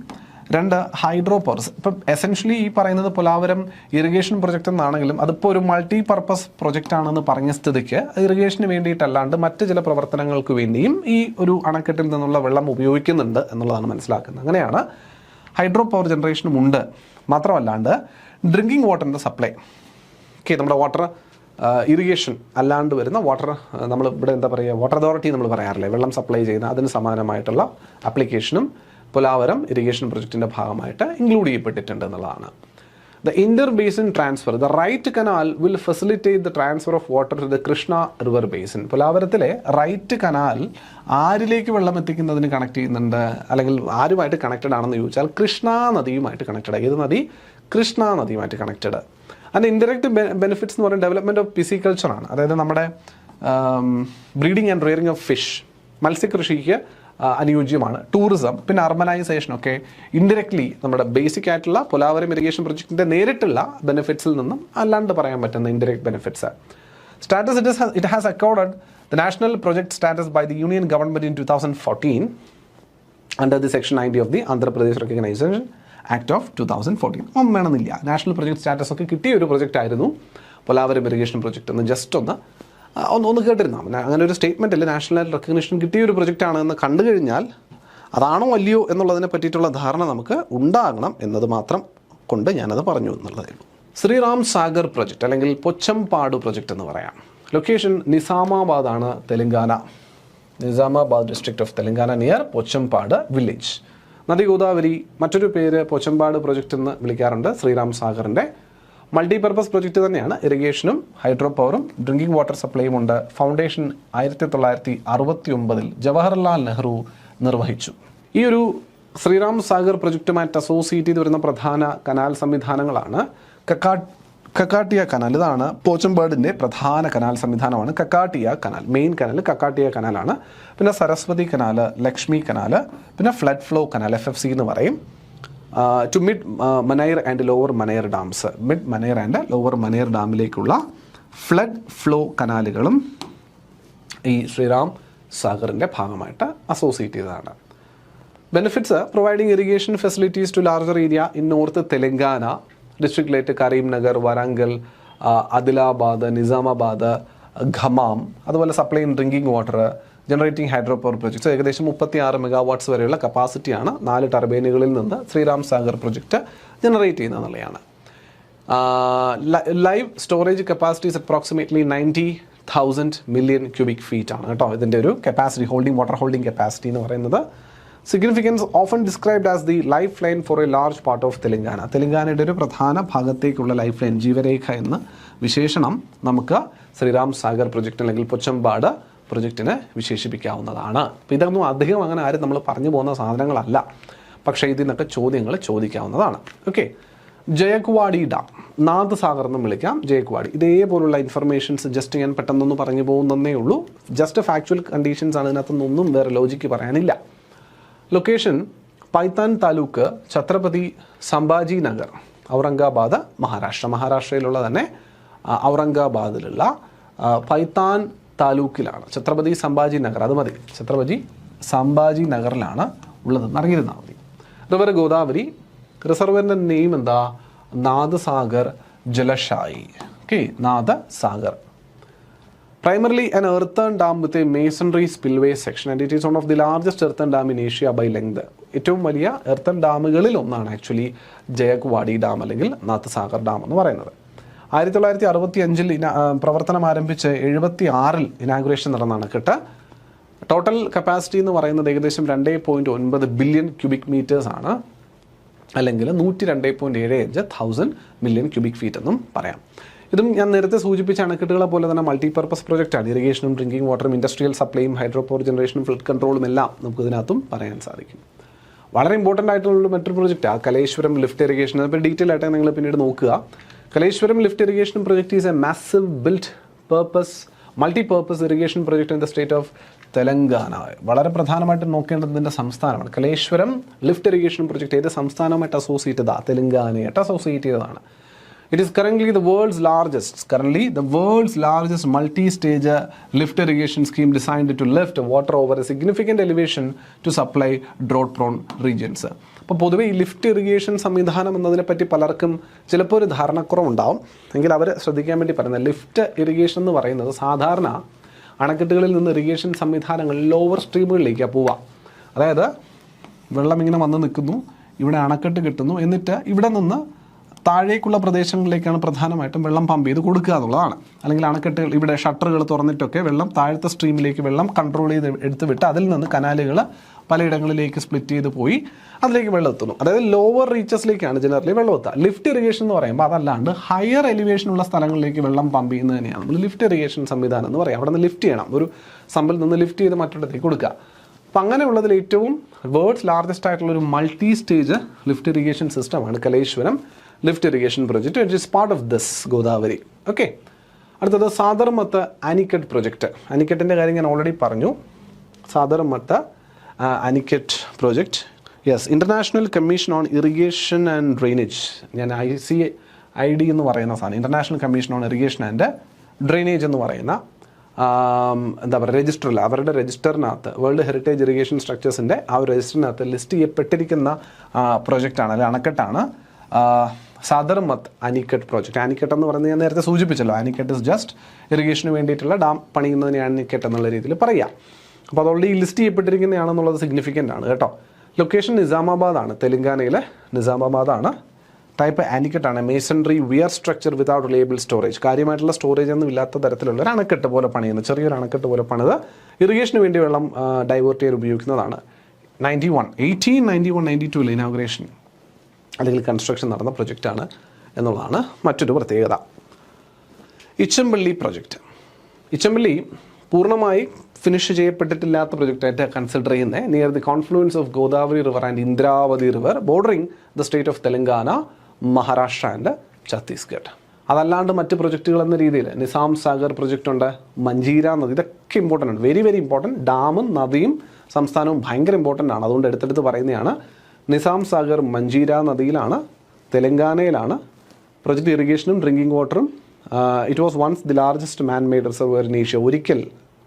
രണ്ട് ഹൈഡ്രോ പവേഴ്സ്. ഇപ്പം എസെൻഷ്യലി ഈ പറയുന്നത് പൊലാവരം ഇറിഗേഷൻ പ്രൊജക്റ്റ് എന്നാണെങ്കിലും അതിപ്പോൾ ഒരു മൾട്ടി പർപ്പസ് പ്രൊജക്റ്റ് ആണെന്ന് പറഞ്ഞ സ്ഥിതിക്ക് ഇറിഗേഷന് വേണ്ടിയിട്ടല്ലാണ്ട് മറ്റ് ചില പ്രവർത്തനങ്ങൾക്ക് വേണ്ടിയും ഈ ഒരു അണക്കെട്ടിൽ നിന്നുള്ള വെള്ളം ഉപയോഗിക്കുന്നുണ്ട് എന്നുള്ളതാണ് മനസ്സിലാക്കുന്നത്. അങ്ങനെയാണ് ഹൈഡ്രോ പവർ ജനറേഷനും ഉണ്ട്. മാത്രമല്ലാണ്ട് ഡ്രിങ്കിങ് വാട്ടറിൻ്റെ സപ്ലൈ, നമ്മുടെ വാട്ടർ ഇറിഗേഷൻ അല്ലാണ്ട് വരുന്ന വാട്ടർ, നമ്മൾ ഇവിടെ എന്താ പറയുക, വാട്ടർ അതോറിറ്റി നമ്മൾ പറയാറില്ലേ, വെള്ളം സപ്ലൈ ചെയ്യുന്ന അതിന് സമാനമായിട്ടുള്ള ആപ്ലിക്കേഷനും പൊലാവരം ഇറിഗേഷൻ പ്രൊജക്റ്റിൻ്റെ ഭാഗമായിട്ട് ഇൻക്ലൂഡ് ചെയ്യപ്പെട്ടിട്ടുണ്ട് എന്നുള്ളതാണ്. The inter-basin transfer, the right canal will facilitate the transfer of water to the Krishna river basin. പൊലാവരത്തിലെ റൈറ്റ് കനാൽ ആരിലേക്ക് വെള്ളം എത്തിക്കുന്നതിന് കണക്ട് ചെയ്യുന്നുണ്ട്, അല്ലെങ്കിൽ ആരുമായിട്ട് കണക്റ്റഡ് ആണെന്ന് ചോദിച്ചാൽ കൃഷ്ണ നദിയുമായിട്ട് കണക്റ്റഡ്. ഏത് നദി? കൃഷ്ണ നദിയുമായിട്ട് കണക്റ്റഡ്. അതിൻ്റെ ഇൻഡയറക്റ്റ് ബെനിഫിറ്റ്സ് എന്ന് പറയുന്നത് ഡെവലപ്മെൻറ്റ് ഓഫ് പിസിക്കൾച്ചറാണ്. അതായത് നമ്മുടെ breeding and rearing of fish, മത്സ്യകൃഷിക്ക് അനുയോജ്യമാണ്. ടൂറിസം, പിന്നെ അർബനൈസേഷനൊക്കെ ഇൻഡയറക്ട്ലി നമ്മുടെ ബേസിക് ആയിട്ടുള്ള പൊലാവരം ഇറിഗേഷൻ പ്രൊജക്റ്റിൻ്റെ നേരിട്ടുള്ള ബെനിഫിറ്റ്സിൽ നിന്നും അല്ലാണ്ട് പറയാൻ പറ്റുന്ന indirect benefits. Status it has accorded the national project status by the Union government in 2014 under the section 90 of the Andhra Pradesh Recognition Act of 2014. വേണമെന്നില്ല, നാഷണൽ പ്രൊജക്ട് സ്റ്റാറ്റസ് ഒക്കെ കിട്ടിയ ഒരു പ്രൊജക്റ്റ് ആയിരുന്നു പൊലാവരം ഇറിഗേഷൻ പ്രൊജക്റ്റ് എന്ന് ജസ്റ്റ് ഒന്ന് കേട്ടിരുന്നാൽ. അങ്ങനെ ഒരു സ്റ്റേറ്റ്മെൻറ്റിൽ നാഷണൽ റെക്കഗ്നിഷൻ കിട്ടിയ ഒരു പ്രൊജക്റ്റാണ് എന്ന് കണ്ടു കഴിഞ്ഞാൽ അതാണോ അല്ലയോ എന്നുള്ളതിനെ പറ്റിയിട്ടുള്ള ധാരണ നമുക്ക് ഉണ്ടാകണം എന്നത് മാത്രം കൊണ്ട് ഞാനത് പറഞ്ഞു എന്നുള്ളതേ ഉള്ളൂ. ശ്രീറാം സാഗർ പ്രൊജക്റ്റ് അല്ലെങ്കിൽ പൊച്ചംപാട് പ്രൊജക്റ്റ് എന്ന് പറയാം. ലൊക്കേഷൻ നിസാമാബാദാണ്, Telangana. Nizamabad district of Telangana near Pochampad village. നദി ഗോദാവരി, മറ്റൊരു പേര് പൊച്ചംപാട് പ്രൊജക്റ്റ് എന്ന് വിളിക്കാറുണ്ട്. ശ്രീറാം സാഗറിൻ്റെ മൾട്ടിപർപ്പസ് പ്രൊജക്റ്റ് തന്നെയാണ്. ഇറിഗേഷനും ഹൈഡ്രോ പവറും ഡ്രിങ്കിങ് വാട്ടർ സപ്ലൈയും ഉണ്ട്. ഫൗണ്ടേഷൻ 1969 ജവഹർലാൽ നെഹ്റു നിർവഹിച്ചു. ഈ ഒരു ശ്രീറാം സാഗർ പ്രൊജക്റ്റുമായിട്ട് അസോസിയേറ്റ് ചെയ്ത് വരുന്ന പ്രധാന കനാൽ സംവിധാനങ്ങളാണ് കക്കാട്ടിയ കനാൽ. ഇതാണ് പോച്ചംപാടിൻ്റെ പ്രധാന കനാൽ സംവിധാനമാണ് Kakatiya canal. Main canal Kakatiya കനാലാണ്. പിന്നെ സരസ്വതി കനാൽ, ലക്ഷ്മി കനാൽ, പിന്നെ ഫ്ലഡ് ഫ്ലോ കനാൽ, FFC എന്ന് പറയും. To mid Manair and lower Manair dams, mid Manair and lower Manair ഡാമിലേക്കുള്ള ഫ്ലഡ് ഫ്ലോ കനാലുകളും ഈ ശ്രീറാം സാഗറിൻ്റെ ഭാഗമായിട്ട് അസോസിയേറ്റ് ചെയ്തതാണ്. Benefits: providing irrigation facilities to larger area in north Telangana, ഡിസ്ട്രിക്റ്റിലേറ്റ് കരീംനഗർ, വരാങ്കൽ, ആദിലാബാദ്, നിസാമാബാദ്, ഖമാം, അതുപോലെ supply in drinking water, generating hydro power projects. ഏകദേശം 36 മെഗാവാട്ട്സ് വരെയുള്ള കപ്പാസിറ്റിയാണ് 4 ടർബൈനുകളിൽ നിന്ന് ശ്രീറാം സാഗർ പ്രൊജക്റ്റ് ജനറേറ്റ് ചെയ്യുന്നത് എന്നുള്ളതാണ്. Live storage capacities approximately 90,000 million cubic feet ആണ് കേട്ടോ ഇതിൻ്റെ ഒരു കപ്പാസിറ്റി, വാട്ടർ ഹോൾഡിംഗ് കപ്പാസിറ്റി എന്ന് പറയുന്നത്. Significance: often described as the life line for a large part of Telangana. തെലങ്കാനയുടെ ഒരു പ്രധാന ഭാഗത്തേക്കുള്ള ലൈഫ് ലൈൻ, ജീവരേഖ എന്ന വിശേഷണം നമുക്ക് ശ്രീറാം സാഗർ പ്രൊജക്റ്റ് അല്ലെങ്കിൽ പൊച്ചംപാട് പ്രൊജക്റ്റിനെ വിശേഷിപ്പിക്കാവുന്നതാണ്. അപ്പോൾ ഇതൊന്നും അധികം അങ്ങനെ ആരും നമ്മൾ പറഞ്ഞു പോകുന്ന സാധനങ്ങളല്ല, പക്ഷേ ഇതിനൊക്കെ ചോദ്യങ്ങൾ ചോദിക്കാവുന്നതാണ്. ഓക്കെ, ജയക്വാടി ഡാം, നാദ് സാഗർ എന്നും വിളിക്കാം, ജയക്വാടി. ഇതേപോലുള്ള ഇൻഫർമേഷൻസ് ജസ്റ്റ് ഞാൻ പെട്ടെന്നൊന്ന് പറഞ്ഞു പോകുന്നതേ ഉള്ളൂ. ജസ്റ്റ് ഫാക്ച്വൽ കണ്ടീഷൻസ് ആണ്, ഇതിനകത്തൊന്നും വേറെ ലോജിക്ക് പറയാനില്ല. ലൊക്കേഷൻ പൈത്താൻ താലൂക്ക്, ഛത്രപതി സംഭാജി നഗർ, ഔറംഗാബാദ്, മഹാരാഷ്ട്ര. മഹാരാഷ്ട്രയിലുള്ള തന്നെ ഔറംഗാബാദിലുള്ള പൈത്താൻ താലൂക്കിലാണ്. ഛത്രപതി സംഭാജി നഗർ, അത് മതി, ഛത്രപതി സംഭാജി നഗറിലാണ് ഉള്ളതെന്ന് അറിഞ്ഞിരുന്നാൽ മതി. റിവർ ഗോദാവരി, റിസർവറിൻ്റെ നെയിം എന്താ? നാദസാഗർ ജലശായി. Okay, നാദസാഗർ. Primarily an earthen dam with a masonry spillway section and it is one of the largest earthen dam in Asia by length. ഏറ്റവും വലിയ എർത്തൻ ഡാമുകളിൽ ഒന്നാണ് ആക്ച്വലി ജയക്വാഡി ഡാം അല്ലെങ്കിൽ നാഥസാഗർ ഡാം എന്ന് പറയുന്നത്. 1965 പ്രവർത്തനം ആരംഭിച്ച് 76 ഇനാഗുറേഷൻ നടന്ന അണക്കെട്ട്. ടോട്ടൽ കപ്പാസിറ്റി എന്ന് പറയുന്നത് ഏകദേശം 2.9 ബില്യൺ ക്യൂബിക് മീറ്റേഴ്സ് ആണ്, അല്ലെങ്കിൽ 102.75 മില്യൺ ക്യൂബിക് ഫീറ്റ് എന്നും പറയാം. ഇതും ഞാൻ നേരത്തെ സൂചിപ്പിച്ച അണക്കെട്ടുകളെ പോലെ തന്നെ മൾട്ടിപർപ്പസ് പ്രൊജക്റ്റാണ്. ഇറിഗേഷനും ഡ്രിങ്കിങ് വാട്ടറും ഇൻഡസ്ട്രിയൽ സപ്ലൈയും ഹൈഡ്രോ പവർ ജനറേഷനും ഫ്ലഡ് കൺട്രോളും എല്ലാം നമുക്ക് ഇതിനകത്തും പറയാൻ സാധിക്കും. വളരെ ഇമ്പോർട്ടൻ്റ് ആയിട്ടുള്ള മറ്റൊരു പ്രൊജക്റ്റാണ് കലേശ്വരം ലിഫ്റ്റ് ഇറിഗേഷൻ. അതിപ്പോൾ ഡീറ്റെയിൽ ആയിട്ട് നിങ്ങൾ പിന്നീട് നോക്കുക. Kaleshwaram lift irrigation project is a massive built purpose multipurpose irrigation project in the state of Telangana. വളരെ പ്രധാനമായിട്ട് നോക്കേണ്ടതിൻ്റെ സംസ്ഥാനമാണ് കലേശ്വരം ലിഫ്റ്റ് ഇറിഗേഷൻ പ്രൊജക്റ്റ്. ഏത് സംസ്ഥാനമായിട്ട് അസോസിയേറ്റ് ചെയ്തതാണ്? തെലങ്കാനയായിട്ട് അസോസിയേറ്റ് ചെയ്തതാണ്. It is currently the world's largest multi-stage lift irrigation scheme designed to lift water over a significant elevation to supply drought-prone regions. അപ്പോൾ പൊതുവേ ഈ ലിഫ്റ്റ് ഇറിഗേഷൻ സംവിധാനം എന്നതിനെപ്പറ്റി പലർക്കും ചിലപ്പോൾ ഒരു ധാരണക്കുറവുണ്ടാവും. എങ്കിൽ അവർ ശ്രദ്ധിക്കാൻ വേണ്ടി പറയുന്നത് ലിഫ്റ്റ് ഇറിഗേഷൻ എന്ന് പറയുന്നത് സാധാരണ അണക്കെട്ടുകളിൽ നിന്ന് ഇറിഗേഷൻ സംവിധാനങ്ങൾ ലോവർ സ്ട്രീമുകളിലേക്കാണ് പോവുക. അതായത് വെള്ളം ഇങ്ങനെ വന്ന് നിൽക്കുന്നു, ഇവിടെ അണക്കെട്ട് കിട്ടുന്നു, എന്നിട്ട് ഇവിടെ നിന്ന് താഴേക്കുള്ള പ്രദേശങ്ങളിലേക്കാണ് പ്രധാനമായിട്ടും വെള്ളം പമ്പ് ചെയ്ത് കൊടുക്കുക എന്നുള്ളതാണ്. അല്ലെങ്കിൽ അണക്കെട്ടുകൾ ഇവിടെ ഷട്ടറുകൾ തുറന്നിട്ടൊക്കെ വെള്ളം താഴത്തെ സ്ട്രീമിലേക്ക് വെള്ളം കൺട്രോൾ ചെയ്ത് എടുത്ത് വിട്ട് അതിൽ നിന്ന് കനാലുകൾ പലയിടങ്ങളിലേക്ക് സ്പ്ലിറ്റ് ചെയ്ത് പോയി അതിലേക്ക് വെള്ളം എത്തുന്നു. അതായത് ലോവർ റീച്ചസിലേക്കാണ് ജനറലി വെള്ളം എത്തുക. ലിഫ്റ്റ് ഇറിഗേഷൻ എന്ന് പറയുമ്പോൾ അതല്ലാണ്ട് ഹയർ എലിവേഷനുള്ള സ്ഥലങ്ങളിലേക്ക് വെള്ളം പമ്പ് ചെയ്യുന്നത് തന്നെയാണ് നമ്മൾ ലിഫ്റ്റ് ഇറിഗേഷൻ സംവിധാനം എന്ന് പറയാം. അവിടെ നിന്ന് ലിഫ്റ്റ് ചെയ്യണം, ഒരു സമ്പിൽ നിന്ന് ലിഫ്റ്റ് ചെയ്ത് മറ്റൊരിടത്തേക്ക് കൊടുക്കുക. അപ്പം അങ്ങനെയുള്ളതിൽ ഏറ്റവും വേൾഡ്സ് ലാർജസ്റ്റ് ആയിട്ടുള്ള ഒരു മൾട്ടി സ്റ്റേജ് ലിഫ്റ്റ് ഇറിഗേഷൻ സിസ്റ്റമാണ് Kaleshwaram lift irrigation project. It is part of this Godavari. Okay, അടുത്തത് സാദർമത്ത് അനിക്കട്ട് പ്രൊജക്റ്റ്. അനിക്കട്ടിൻ്റെ കാര്യം ഞാൻ ഓൾറെഡി പറഞ്ഞു. Sadarmat anicut project, yes, international commission on irrigation and drainage. ഞാൻ ICID എന്ന് പറയുന്ന സാധനം, international commission on irrigation and drainage എന്ന് പറയുന്ന എന്താ പറയുക രജിസ്റ്ററിൽ, അവരുടെ രജിസ്റ്ററിനകത്ത് വേൾഡ് ഹെറിറ്റേജ് ഇറിഗേഷൻ സ്ട്രക്ചേഴ്സിൻ്റെ ആ ഒരു രജിസ്റ്ററിനകത്ത് ലിസ്റ്റ് ചെയ്യപ്പെട്ടിരിക്കുന്ന പ്രൊജക്റ്റാണ്, അല്ലെങ്കിൽ അണക്കെട്ടാണ് സാദർമത്ത് അനിക്കട്ട് പ്രോജക്റ്റ്. അനിക്കട്ട് എന്ന് പറയുന്നത് ഞാൻ നേരത്തെ സൂചിപ്പിച്ചല്ലോ, അനിക്കട്ട് ഇസ് ജസ്റ്റ് ഇറിഗേഷന് വേണ്ടിയിട്ടുള്ള ഡാം പണിയുന്നതിനെയാണ് അനിക്കട്ട് എന്നുള്ള രീതിയിൽ പറയാം. അപ്പോൾ അത് ഓൾറെഡി ലിസ്റ്റ് ചെയ്യപ്പെട്ടിരിക്കുന്നതാണെന്നുള്ളത് സിഗ്നിഫിക്കൻ്റ് ആണ് കേട്ടോ. ലൊക്കേഷൻ നിസാമാബാദാണ്, തെലങ്കാനയിലെ നിസാമാബാദാണ്. ടൈപ്പ് അനിക്കട്ടാണ്, masonry weir structure without reliable storage. കാര്യമായിട്ടുള്ള സ്റ്റോറേജ് ഒന്നും ഇല്ലാത്ത തരത്തിലുള്ള ഒരു അണക്കെട്ട് പോലെ പണിയുന്നത്, ചെറിയൊരു അണക്കെട്ട് പോലെ പണിത് ഇറിഗേഷന് വേണ്ടി വെള്ളം ഡൈവേർട്ട് ചെയ്യാൻ ഉപയോഗിക്കുന്നതാണ്. 1891-92 ഇനാഗുറേഷൻ അല്ലെങ്കിൽ കൺസ്ട്രക്ഷൻ നടന്ന പ്രൊജക്റ്റാണ് എന്നുള്ളതാണ് മറ്റൊരു പ്രത്യേകത. ഇച്ചമ്പള്ളി പ്രൊജക്റ്റ്. ഇച്ചമ്പള്ളി പൂർണ്ണമായി ഫിനിഷ് ചെയ്യപ്പെട്ടിട്ടില്ലാത്ത പ്രൊജക്റ്റായിട്ട് കൺസിഡർ ചെയ്യുന്നത് near the confluence of Godavari river and Indravati river bordering the state of Telangana, Maharashtra and Chhattisgarh. അതല്ലാണ്ട് മറ്റ് പ്രൊജക്റ്റുകൾ എന്ന രീതിയിൽ നിസാം സാഗർ പ്രൊജക്റ്റ് ഉണ്ട്, മഞ്ചീര നദി, ഇതൊക്കെ ഇമ്പോർട്ടൻ്റ് ആണ്, വെരി വെരി ഇമ്പോർട്ടൻറ്റ്. ഡാമും നദിയും സംസ്ഥാനവും ഭയങ്കര ഇമ്പോർട്ടൻ്റ് ആണ്, അതുകൊണ്ട് എടുത്തെടുത്ത് പറയുന്നതാണ്. നിസാം സാഗർ മഞ്ചീര നദിയിലാണ്, തെലങ്കാനയിലാണ്. പ്രൊജക്റ്റ് ഇറിഗേഷനും ഡ്രിങ്കിങ് വാട്ടറും. It was once the largest man made reservoir in Asia. ഒരിക്കൽ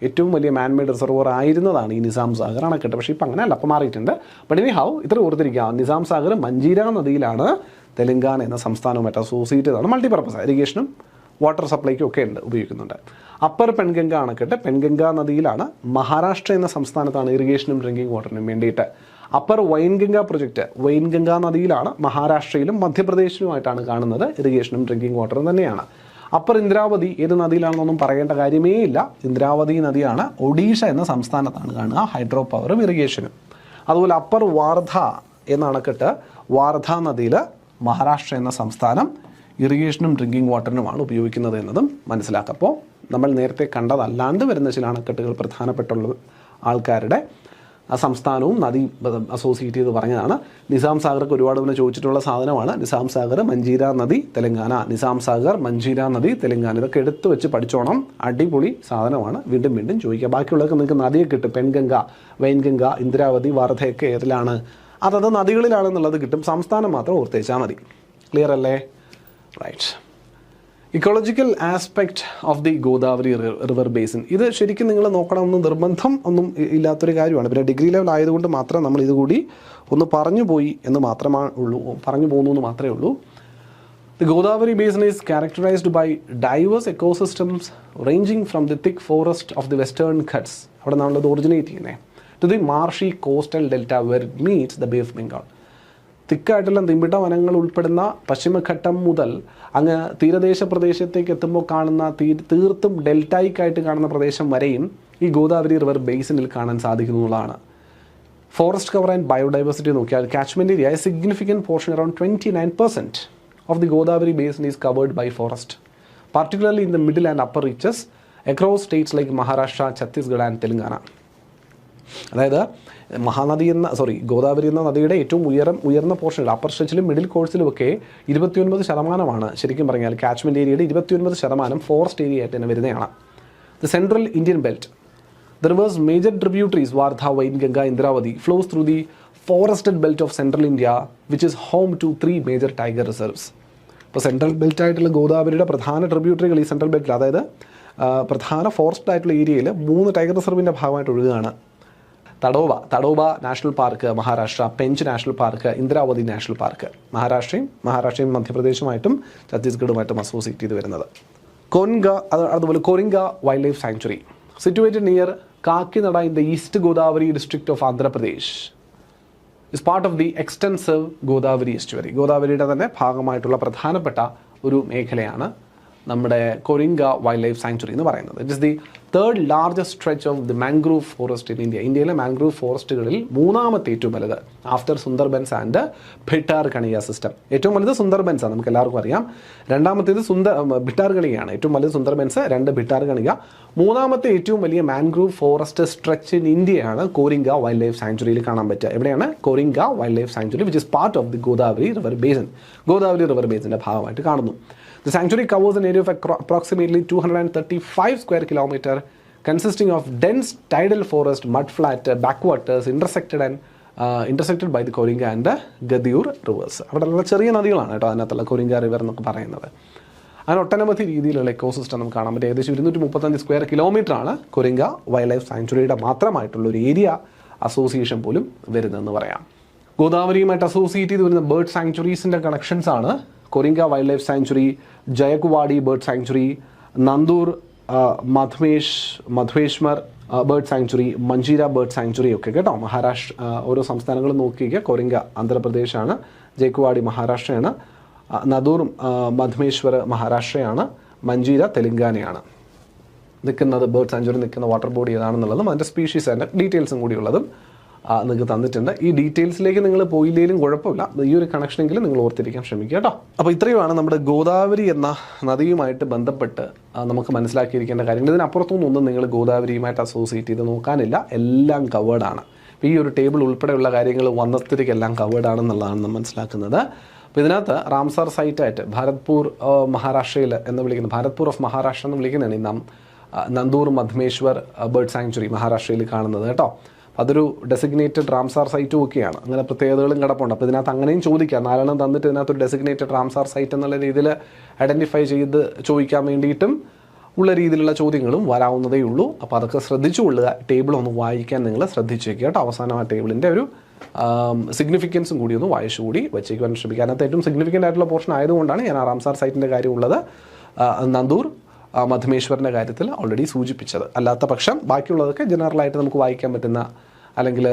ഏറ്റവും വലിയ മാൻ മെയ്ഡ് റിസർവർ ആയിരുന്നതാണ് ഈ നിസാം സാഗർ അണക്കെട്ട്. പക്ഷേ ഇപ്പം അങ്ങനെയല്ല, അപ്പം മാറിയിട്ടുണ്ട്. ബട്ട് ഇനി ഹൗ ഇത്ര ഓർത്തിരിക്കുക, നിസാം സാഗർ മഞ്ചീര നദിയിലാണ്, തെലങ്കാന എന്ന സംസ്ഥാനവുമായിട്ട് അസോസിയേറ്റ് ചെയ്താണ്. മൾട്ടിപർപ്പസ് ഇറിഗേഷനും വാട്ടർ സപ്ലൈക്കും ഒക്കെ ഉണ്ട്, ഉപയോഗിക്കുന്നുണ്ട്. അപ്പർ പെൻഗംഗ അണക്കെട്ട് പെൻഗംഗ നദിയിലാണ്, മഹാരാഷ്ട്ര എന്ന സംസ്ഥാനത്താണ് ഇറിഗേഷനും ഡ്രിങ്കിങ് വാട്ടറിനും വേണ്ടിയിട്ട്. അപ്പർ വൈൻഗംഗ പ്രൊജക്റ്റ് വൈൻഗംഗ നദിയിലാണ്, മഹാരാഷ്ട്രയിലും മധ്യപ്രദേശിലുമായിട്ടാണ് കാണുന്നത്. ഇറിഗേഷനും ഡ്രിങ്കിങ് വാട്ടറും തന്നെയാണ്. അപ്പർ ഇന്ദ്രാവതി ഏത് നദിയിലാണെന്നൊന്നും പറയേണ്ട കാര്യമേ ഇല്ല, ഇന്ദ്രാവതി നദിയാണ്, ഒഡീഷ എന്ന സംസ്ഥാനത്താണ് കാണുക, ഹൈഡ്രോ പവറും ഇറിഗേഷനും. അതുപോലെ അപ്പർ വാർധ എന്ന അണക്കെട്ട് വാർധ നദിയിൽ, മഹാരാഷ്ട്ര എന്ന സംസ്ഥാനം, ഇറിഗേഷനും ഡ്രിങ്കിങ് വാട്ടറിനുമാണ് ഉപയോഗിക്കുന്നത് എന്നതും മനസ്സിലാക്കുക. അപ്പോൾ നമ്മൾ നേരത്തെ കണ്ടതല്ലാണ്ട് വരുന്ന ചില അണക്കെട്ടുകൾ പ്രധാനപ്പെട്ടുള്ള ആൾക്കാരുടെ സംസ്ഥാനവും നദി അസോസിയേറ്റ് ചെയ്ത് പറഞ്ഞതാണ്. നിസാം സാഗർക്ക് ഒരുപാട് തന്നെ ചോദിച്ചിട്ടുള്ള സാധനമാണ്. നിസാം സാഗർ മഞ്ചീര നദി തെലങ്കാന, നിസാം സാഗർ മഞ്ചീര നദി തെലങ്കാന, ഇതൊക്കെ എടുത്ത് വെച്ച് പഠിച്ചോണം, അടിപൊളി സാധനമാണ്. വീണ്ടും വീണ്ടും ചോദിക്കുക. ബാക്കിയുള്ളതൊക്കെ നിങ്ങൾക്ക് നദിയെ കിട്ടും, പെൻഗംഗ, വൈൻഗംഗ, ഇന്ദ്രാവതി, വാർധയൊക്കെ ഏതിലാണ്, അതത് നദികളിലാണെന്നുള്ളത് കിട്ടും. സംസ്ഥാനം മാത്രം ഓർത്തേച്ചാൽ മതി. ക്ലിയർ അല്ലേ? Right. Ecological aspect of the Godavari river basin. ഇത് ശരിക്കും നിങ്ങൾ നോക്കണമെന്ന് നിർബന്ധം ഒന്നും ഇല്ലാത്തൊരു കാര്യമാണ്. പിന്നെ ഡിഗ്രി ലെവൽ ആയതുകൊണ്ട് മാത്രം നമ്മൾ ഇതുകൂടി ഒന്ന് പറഞ്ഞു പോകുന്നു എന്ന് മാത്രമേ ഉള്ളൂ. The Godavari Basin is characterized by diverse ecosystems ranging from the thick forest of the western Ghats, അവിടെ നിന്നാണത് ഒറിജിനേറ്റ് ചെയ്യുന്നത്, to the marshy coastal delta where it meets the Bay of Bengal. തിക്കായിട്ടുള്ള നിബിഡ വനങ്ങൾ ഉൾപ്പെടുന്ന പശ്ചിമഘട്ടം മുതൽ അങ്ങ് തീരദേശ പ്രദേശത്തേക്ക് എത്തുമ്പോൾ കാണുന്ന തീർത്തും ഡെൽറ്റൈക്കായിട്ട് കാണുന്ന പ്രദേശം വരെയും ഈ ഗോദാവരി റിവർ ബേസിനിൽ കാണാൻ സാധിക്കുന്നതാണ്. ഫോറസ്റ്റ് കവർ ആൻഡ് ബയോഡൈവേഴ്സിറ്റി നോക്കിയാൽ catchment area A significant portion around 29% of the Godavari basin is covered by forest, particularly in the middle and upper reaches across states like Maharashtra, Chhattisgarh and Telangana. അതായത് ഗോദാവരി എന്ന നദിയുടെ ഏറ്റവും ഉയർന്ന പോർഷനിൽ അപ്പർ സ്ട്രെച്ചിലും മിഡിൽ കോഴ്സിലുമൊക്കെ 29% ശരിക്കും പറഞ്ഞാൽ കാച്ച്മെൻറ്റ് ഏരിയയുടെ 29% ഫോറസ്റ്റ് ഏരിയ ആയിട്ട് തന്നെ വരുന്നതാണ്. The central Indian belt, the rivers major tributaries Wardha, Wainganga, Indravati flows through the forested belt of central India which is home to 3 major tiger reserves. ഇപ്പോൾ സെൻട്രൽ ബെൽറ്റ് ആയിട്ടുള്ള ഗോദാവരിയുടെ പ്രധാന ട്രിബ്യൂട്ടറികൾ ഈ സെൻട്രൽ ബെൽറ്റിൽ, അതായത് പ്രധാന ഫോറസ്റ്റ് ആയിട്ടുള്ള ഏരിയയിൽ 3 ടൈഗർ റിസർവിൻ്റെ ഭാഗമായിട്ട് ഒഴുകുകയാണ്. Tadoba national park Maharashtra, Pench national park, Indravati national park മഹാരാഷ്ട്രയും മധ്യപ്രദേശുമായിട്ടും ഛത്തീസ്ഗഡുമായിട്ടും അസോസിയേറ്റ് ചെയ്ത് വരുന്നത്. അതുപോലെ Coringa wild life sanctuary situated near Kakinada in the East Godavari district of Andhra Pradesh is part of the extensive Godavari estuary. ഗോദാവരിയുടെ തന്നെ ഭാഗമായിട്ടുള്ള പ്രധാനപ്പെട്ട ഒരു മേഖലയാണ് നമ്മുടെ കോരിംഗ വൈൽഡ് ലൈഫ് സാങ്ച്വറി എന്ന് പറയുന്നത്. It is the 3rd largest stretch of the mangrove forest in India. ഇന്ത്യയിലെ മാംഗ്രൂവ് ഫോറസ്റ്റുകളിൽ 3ാമത്തെ ഏറ്റവും വലുത് ആഫ്റ്റർ സുന്ദർബൻസ് ആൻഡ് ഭിട്ടാർകണിക സിസ്റ്റം. ഏറ്റവും വലുത് സുന്ദർബൻസാണ്, നമുക്ക് എല്ലാവർക്കും അറിയാം. രണ്ടാമത്തേത് ഭിട്ടാർകണികയാണ്. ഏറ്റവും വലുത് സുന്ദർബൻസ്, 2 ഭിട്ടാർകണിക. 3ാമത്തെ ഏറ്റവും വലിയ മാംഗ്രൂവ് ഫോറസ്റ്റ് സ്ട്രെച്ച് ഇൻ ഇന്ത്യയാണ് കോരിംഗ വൈൽഡ് ലൈഫ് സാങ്ച്വറിയിൽ കാണാൻ പറ്റുക. എവിടെയാണ്? Coringa wild life sanctuary which is part of the Godavari river basin. Godavari river ബേസിൻ്റെ ഭാഗമായിട്ട് കാണുന്നു. The sanctuary covers an area of approximately 235 square kilometers, consisting of dense tidal forest, mudflat, backwaters, intersected by the Koringa and the Gadeur rivers. അവിടെയുള്ള ചെറിയ നദികളാണ് കേട്ടോ അതിനകത്തുള്ള കോരിംഗ റിവർ എന്നൊക്കെ പറയുന്നത്. അങ്ങനെ ഒട്ടനവധി രീതിയിലുള്ള എക്കോസിസ്റ്റം നമുക്ക് കാണാൻ പറ്റും. ഏകദേശം 235 സ്ക്വയർ കിലോമീറ്ററാണ് കോരിംഗ വൈൽഡ് ലൈഫ് സാങ്ച്വറിയുടെ മാത്രമായിട്ടുള്ള ഒരു ഏരിയ അസോസിയേഷൻ പോലും വരുന്നതെന്ന് പറയാം. ഗോദാവരിയുമായിട്ട് അസോസിയേറ്റ് ചെയ്ത് വരുന്ന ബേർഡ് സാങ്ച്വറീസിൻ്റെ കണക്ഷൻസ് ആണ് Coringa wild life sanctuary, Jayakwadi bird sanctuary, Nandur Madhmeshwar bird sanctuary, Manjira bird sanctuary ഒക്കെ കേട്ടോ. മഹാരാഷ്ട്ര ഓരോ സംസ്ഥാനങ്ങളും നോക്കിക്കുക. കോരിംഗ ആന്ധ്രാപ്രദേശാണ്, ജയകുവാടി മഹാരാഷ്ട്രയാണ്, നദൂർ മധ്വേശ്വർ മഹാരാഷ്ട്രയാണ്, മഞ്ചീര തെലങ്കാനയാണ്. നിൽക്കുന്നത് ബേർഡ് സാങ്ച്വറി നിൽക്കുന്ന വാട്ടർ ബോഡി ഏതാണെന്നുള്ളതും അതിൻ്റെ സ്പീഷീസ് അതിൻ്റെ ഡീറ്റെയിൽസും കൂടിയുള്ളതും നിങ്ങൾക്ക് തന്നിട്ടുണ്ട്. ഈ ഡീറ്റെയിൽസിലേക്ക് നിങ്ങൾ പോയില്ലെങ്കിലും കുഴപ്പമില്ല, ഈ ഒരു കണക്ഷനെങ്കിലും നിങ്ങൾ ഓർത്തിരിക്കാൻ ശ്രമിക്കുക കേട്ടോ. അപ്പോൾ ഇത്രയുമാണ് നമ്മുടെ ഗോദാവരി എന്ന നദിയുമായിട്ട് ബന്ധപ്പെട്ട് നമുക്ക് മനസ്സിലാക്കിയിരിക്കേണ്ട കാര്യങ്ങൾ. ഇതിനപ്പുറത്തൊന്നും നിങ്ങൾ ഗോദാവരിയുമായിട്ട് അസോസിയേറ്റ് ചെയ്ത് നോക്കാനില്ല, എല്ലാം കവേർഡാണ്. അപ്പോൾ ഈ ഒരു ടേബിൾ ഉൾപ്പെടെയുള്ള കാര്യങ്ങൾ വന്നസ്ഥിതിക്കെല്ലാം കവേർഡാണെന്നുള്ളതാണ് നമ്മൾ മനസ്സിലാക്കുന്നത്. അപ്പോൾ ഇതിനകത്ത് റാംസാർ സൈറ്റായിട്ട് ഭാരത്പൂർ മഹാരാഷ്ട്രയിൽ എന്ന് വിളിക്കുന്ന, ഭാരത്പൂർ ഓഫ് മഹാരാഷ്ട്ര എന്ന് വിളിക്കുന്നതാണ് ഈ നന്ദൂർ മധ്വേശ്വർ ബേർഡ് സാങ്ച്വറി മഹാരാഷ്ട്രയിൽ കാണുന്നത് കേട്ടോ. അതൊരു ഡെസിഗ്നേറ്റഡ് റാംസാർ സൈറ്റും ഒക്കെയാണ്. അങ്ങനെ പ്രത്യേകതകളും കിടപ്പുണ്ട്. അപ്പോൾ ഇതിനകത്ത് അങ്ങനെയും ചോദിക്കാം. 4 തന്നിട്ട് ഇതിനകത്തൊരു ഡെസിഗ്നേറ്റഡ് റാംസാർ സൈറ്റ് എന്നുള്ള രീതിയിൽ ഐഡൻറ്റിഫൈ ചെയ്ത് ചോദിക്കാൻ വേണ്ടിയിട്ടും ഉള്ള രീതിയിലുള്ള ചോദ്യങ്ങളും വരാവുന്നതേ ഉള്ളൂ. അപ്പോൾ അതൊക്കെ ശ്രദ്ധിച്ചുകൊള്ളുക. ടേബിൾ ഒന്ന് വായിക്കാൻ നിങ്ങൾ ശ്രദ്ധിച്ചേക്കുക കേട്ടോ. അവസാനം ആ ടേബിളിൻ്റെ ഒരു സിഗ്നിഫിക്കൻസും കൂടി ഒന്ന് വായിച്ചുകൂടി വെച്ചേക്കുവാൻ ശ്രമിക്കുക. അതിനകത്ത് ഏറ്റവും സിഗ്നിഫിക്കൻ്റ് ആയിട്ടുള്ള പോർഷൻ ആയതുകൊണ്ടാണ് ഞാൻ ആ റാംസാർ സൈറ്റിൻ്റെ കാര്യമുള്ളത് നന്ദൂർ മധ്വേശ്വറിൻ്റെ കാര്യത്തിൽ ഓൾറെഡി സൂചിപ്പിച്ചത്. അല്ലാത്ത പക്ഷം ബാക്കിയുള്ളതൊക്കെ ജനറലായിട്ട് നമുക്ക് വായിക്കാൻ പറ്റുന്ന അല്ലെങ്കിൽ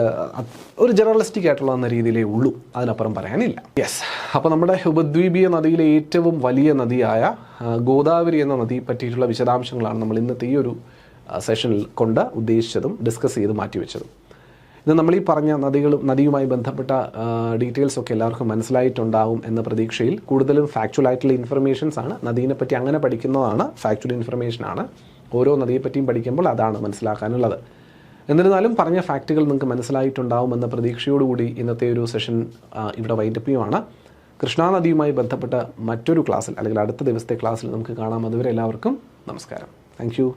ഒരു ജനറലിസ്റ്റിക് ആയിട്ടുള്ള എന്ന രീതിയിലേ ഉള്ളൂ, അതിനപ്പുറം പറയാനില്ല. യെസ്, അപ്പോൾ നമ്മുടെ ഉപദ്വീപീയ നദിയിലെ ഏറ്റവും വലിയ നദിയായ ഗോദാവരി എന്ന നദിയെ പറ്റിയിട്ടുള്ള വിശദാംശങ്ങളാണ് നമ്മൾ ഇന്നത്തെ ഈ ഒരു സെഷനിൽ കൊണ്ട് ഉദ്ദേശിച്ചതും ഡിസ്കസ് ചെയ്ത് മാറ്റിവെച്ചതും. ഇത് നമ്മൾ ഈ പറഞ്ഞ നദിയുമായി ബന്ധപ്പെട്ട ഡീറ്റെയിൽസൊക്കെ എല്ലാവർക്കും മനസ്സിലായിട്ടുണ്ടാകും എന്ന പ്രതീക്ഷയിൽ കൂടുതലും ഫാക്ച്വൽ ആയിട്ടുള്ള ഇൻഫർമേഷൻസ് ആണ്. നദീനെപ്പറ്റി അങ്ങനെ പഠിക്കുന്നതാണ് ഫാക്ച്വൽ ഇൻഫർമേഷനാണ്. ഓരോ നദിയെപ്പറ്റിയും പഠിക്കുമ്പോൾ അതാണ് മനസ്സിലാക്കാനുള്ളത്. എന്നിരുന്നാലും പറഞ്ഞ ഫാക്റ്റുകൾ നിങ്ങൾക്ക് മനസ്സിലായിട്ടുണ്ടാവും എന്ന പ്രതീക്ഷയോടുകൂടി ഇന്നത്തെ ഒരു സെഷൻ ഇവിടെ വൈൻഡപ്പ് ചെയ്യുവാണ്. കൃഷ്ണാനദിയുമായി ബന്ധപ്പെട്ട മറ്റൊരു ക്ലാസ്സിൽ അല്ലെങ്കിൽ അടുത്ത ദിവസത്തെ ക്ലാസ്സിൽ നമുക്ക് കാണാം. അതുവരെ എല്ലാവർക്കും നമസ്കാരം. Thank you.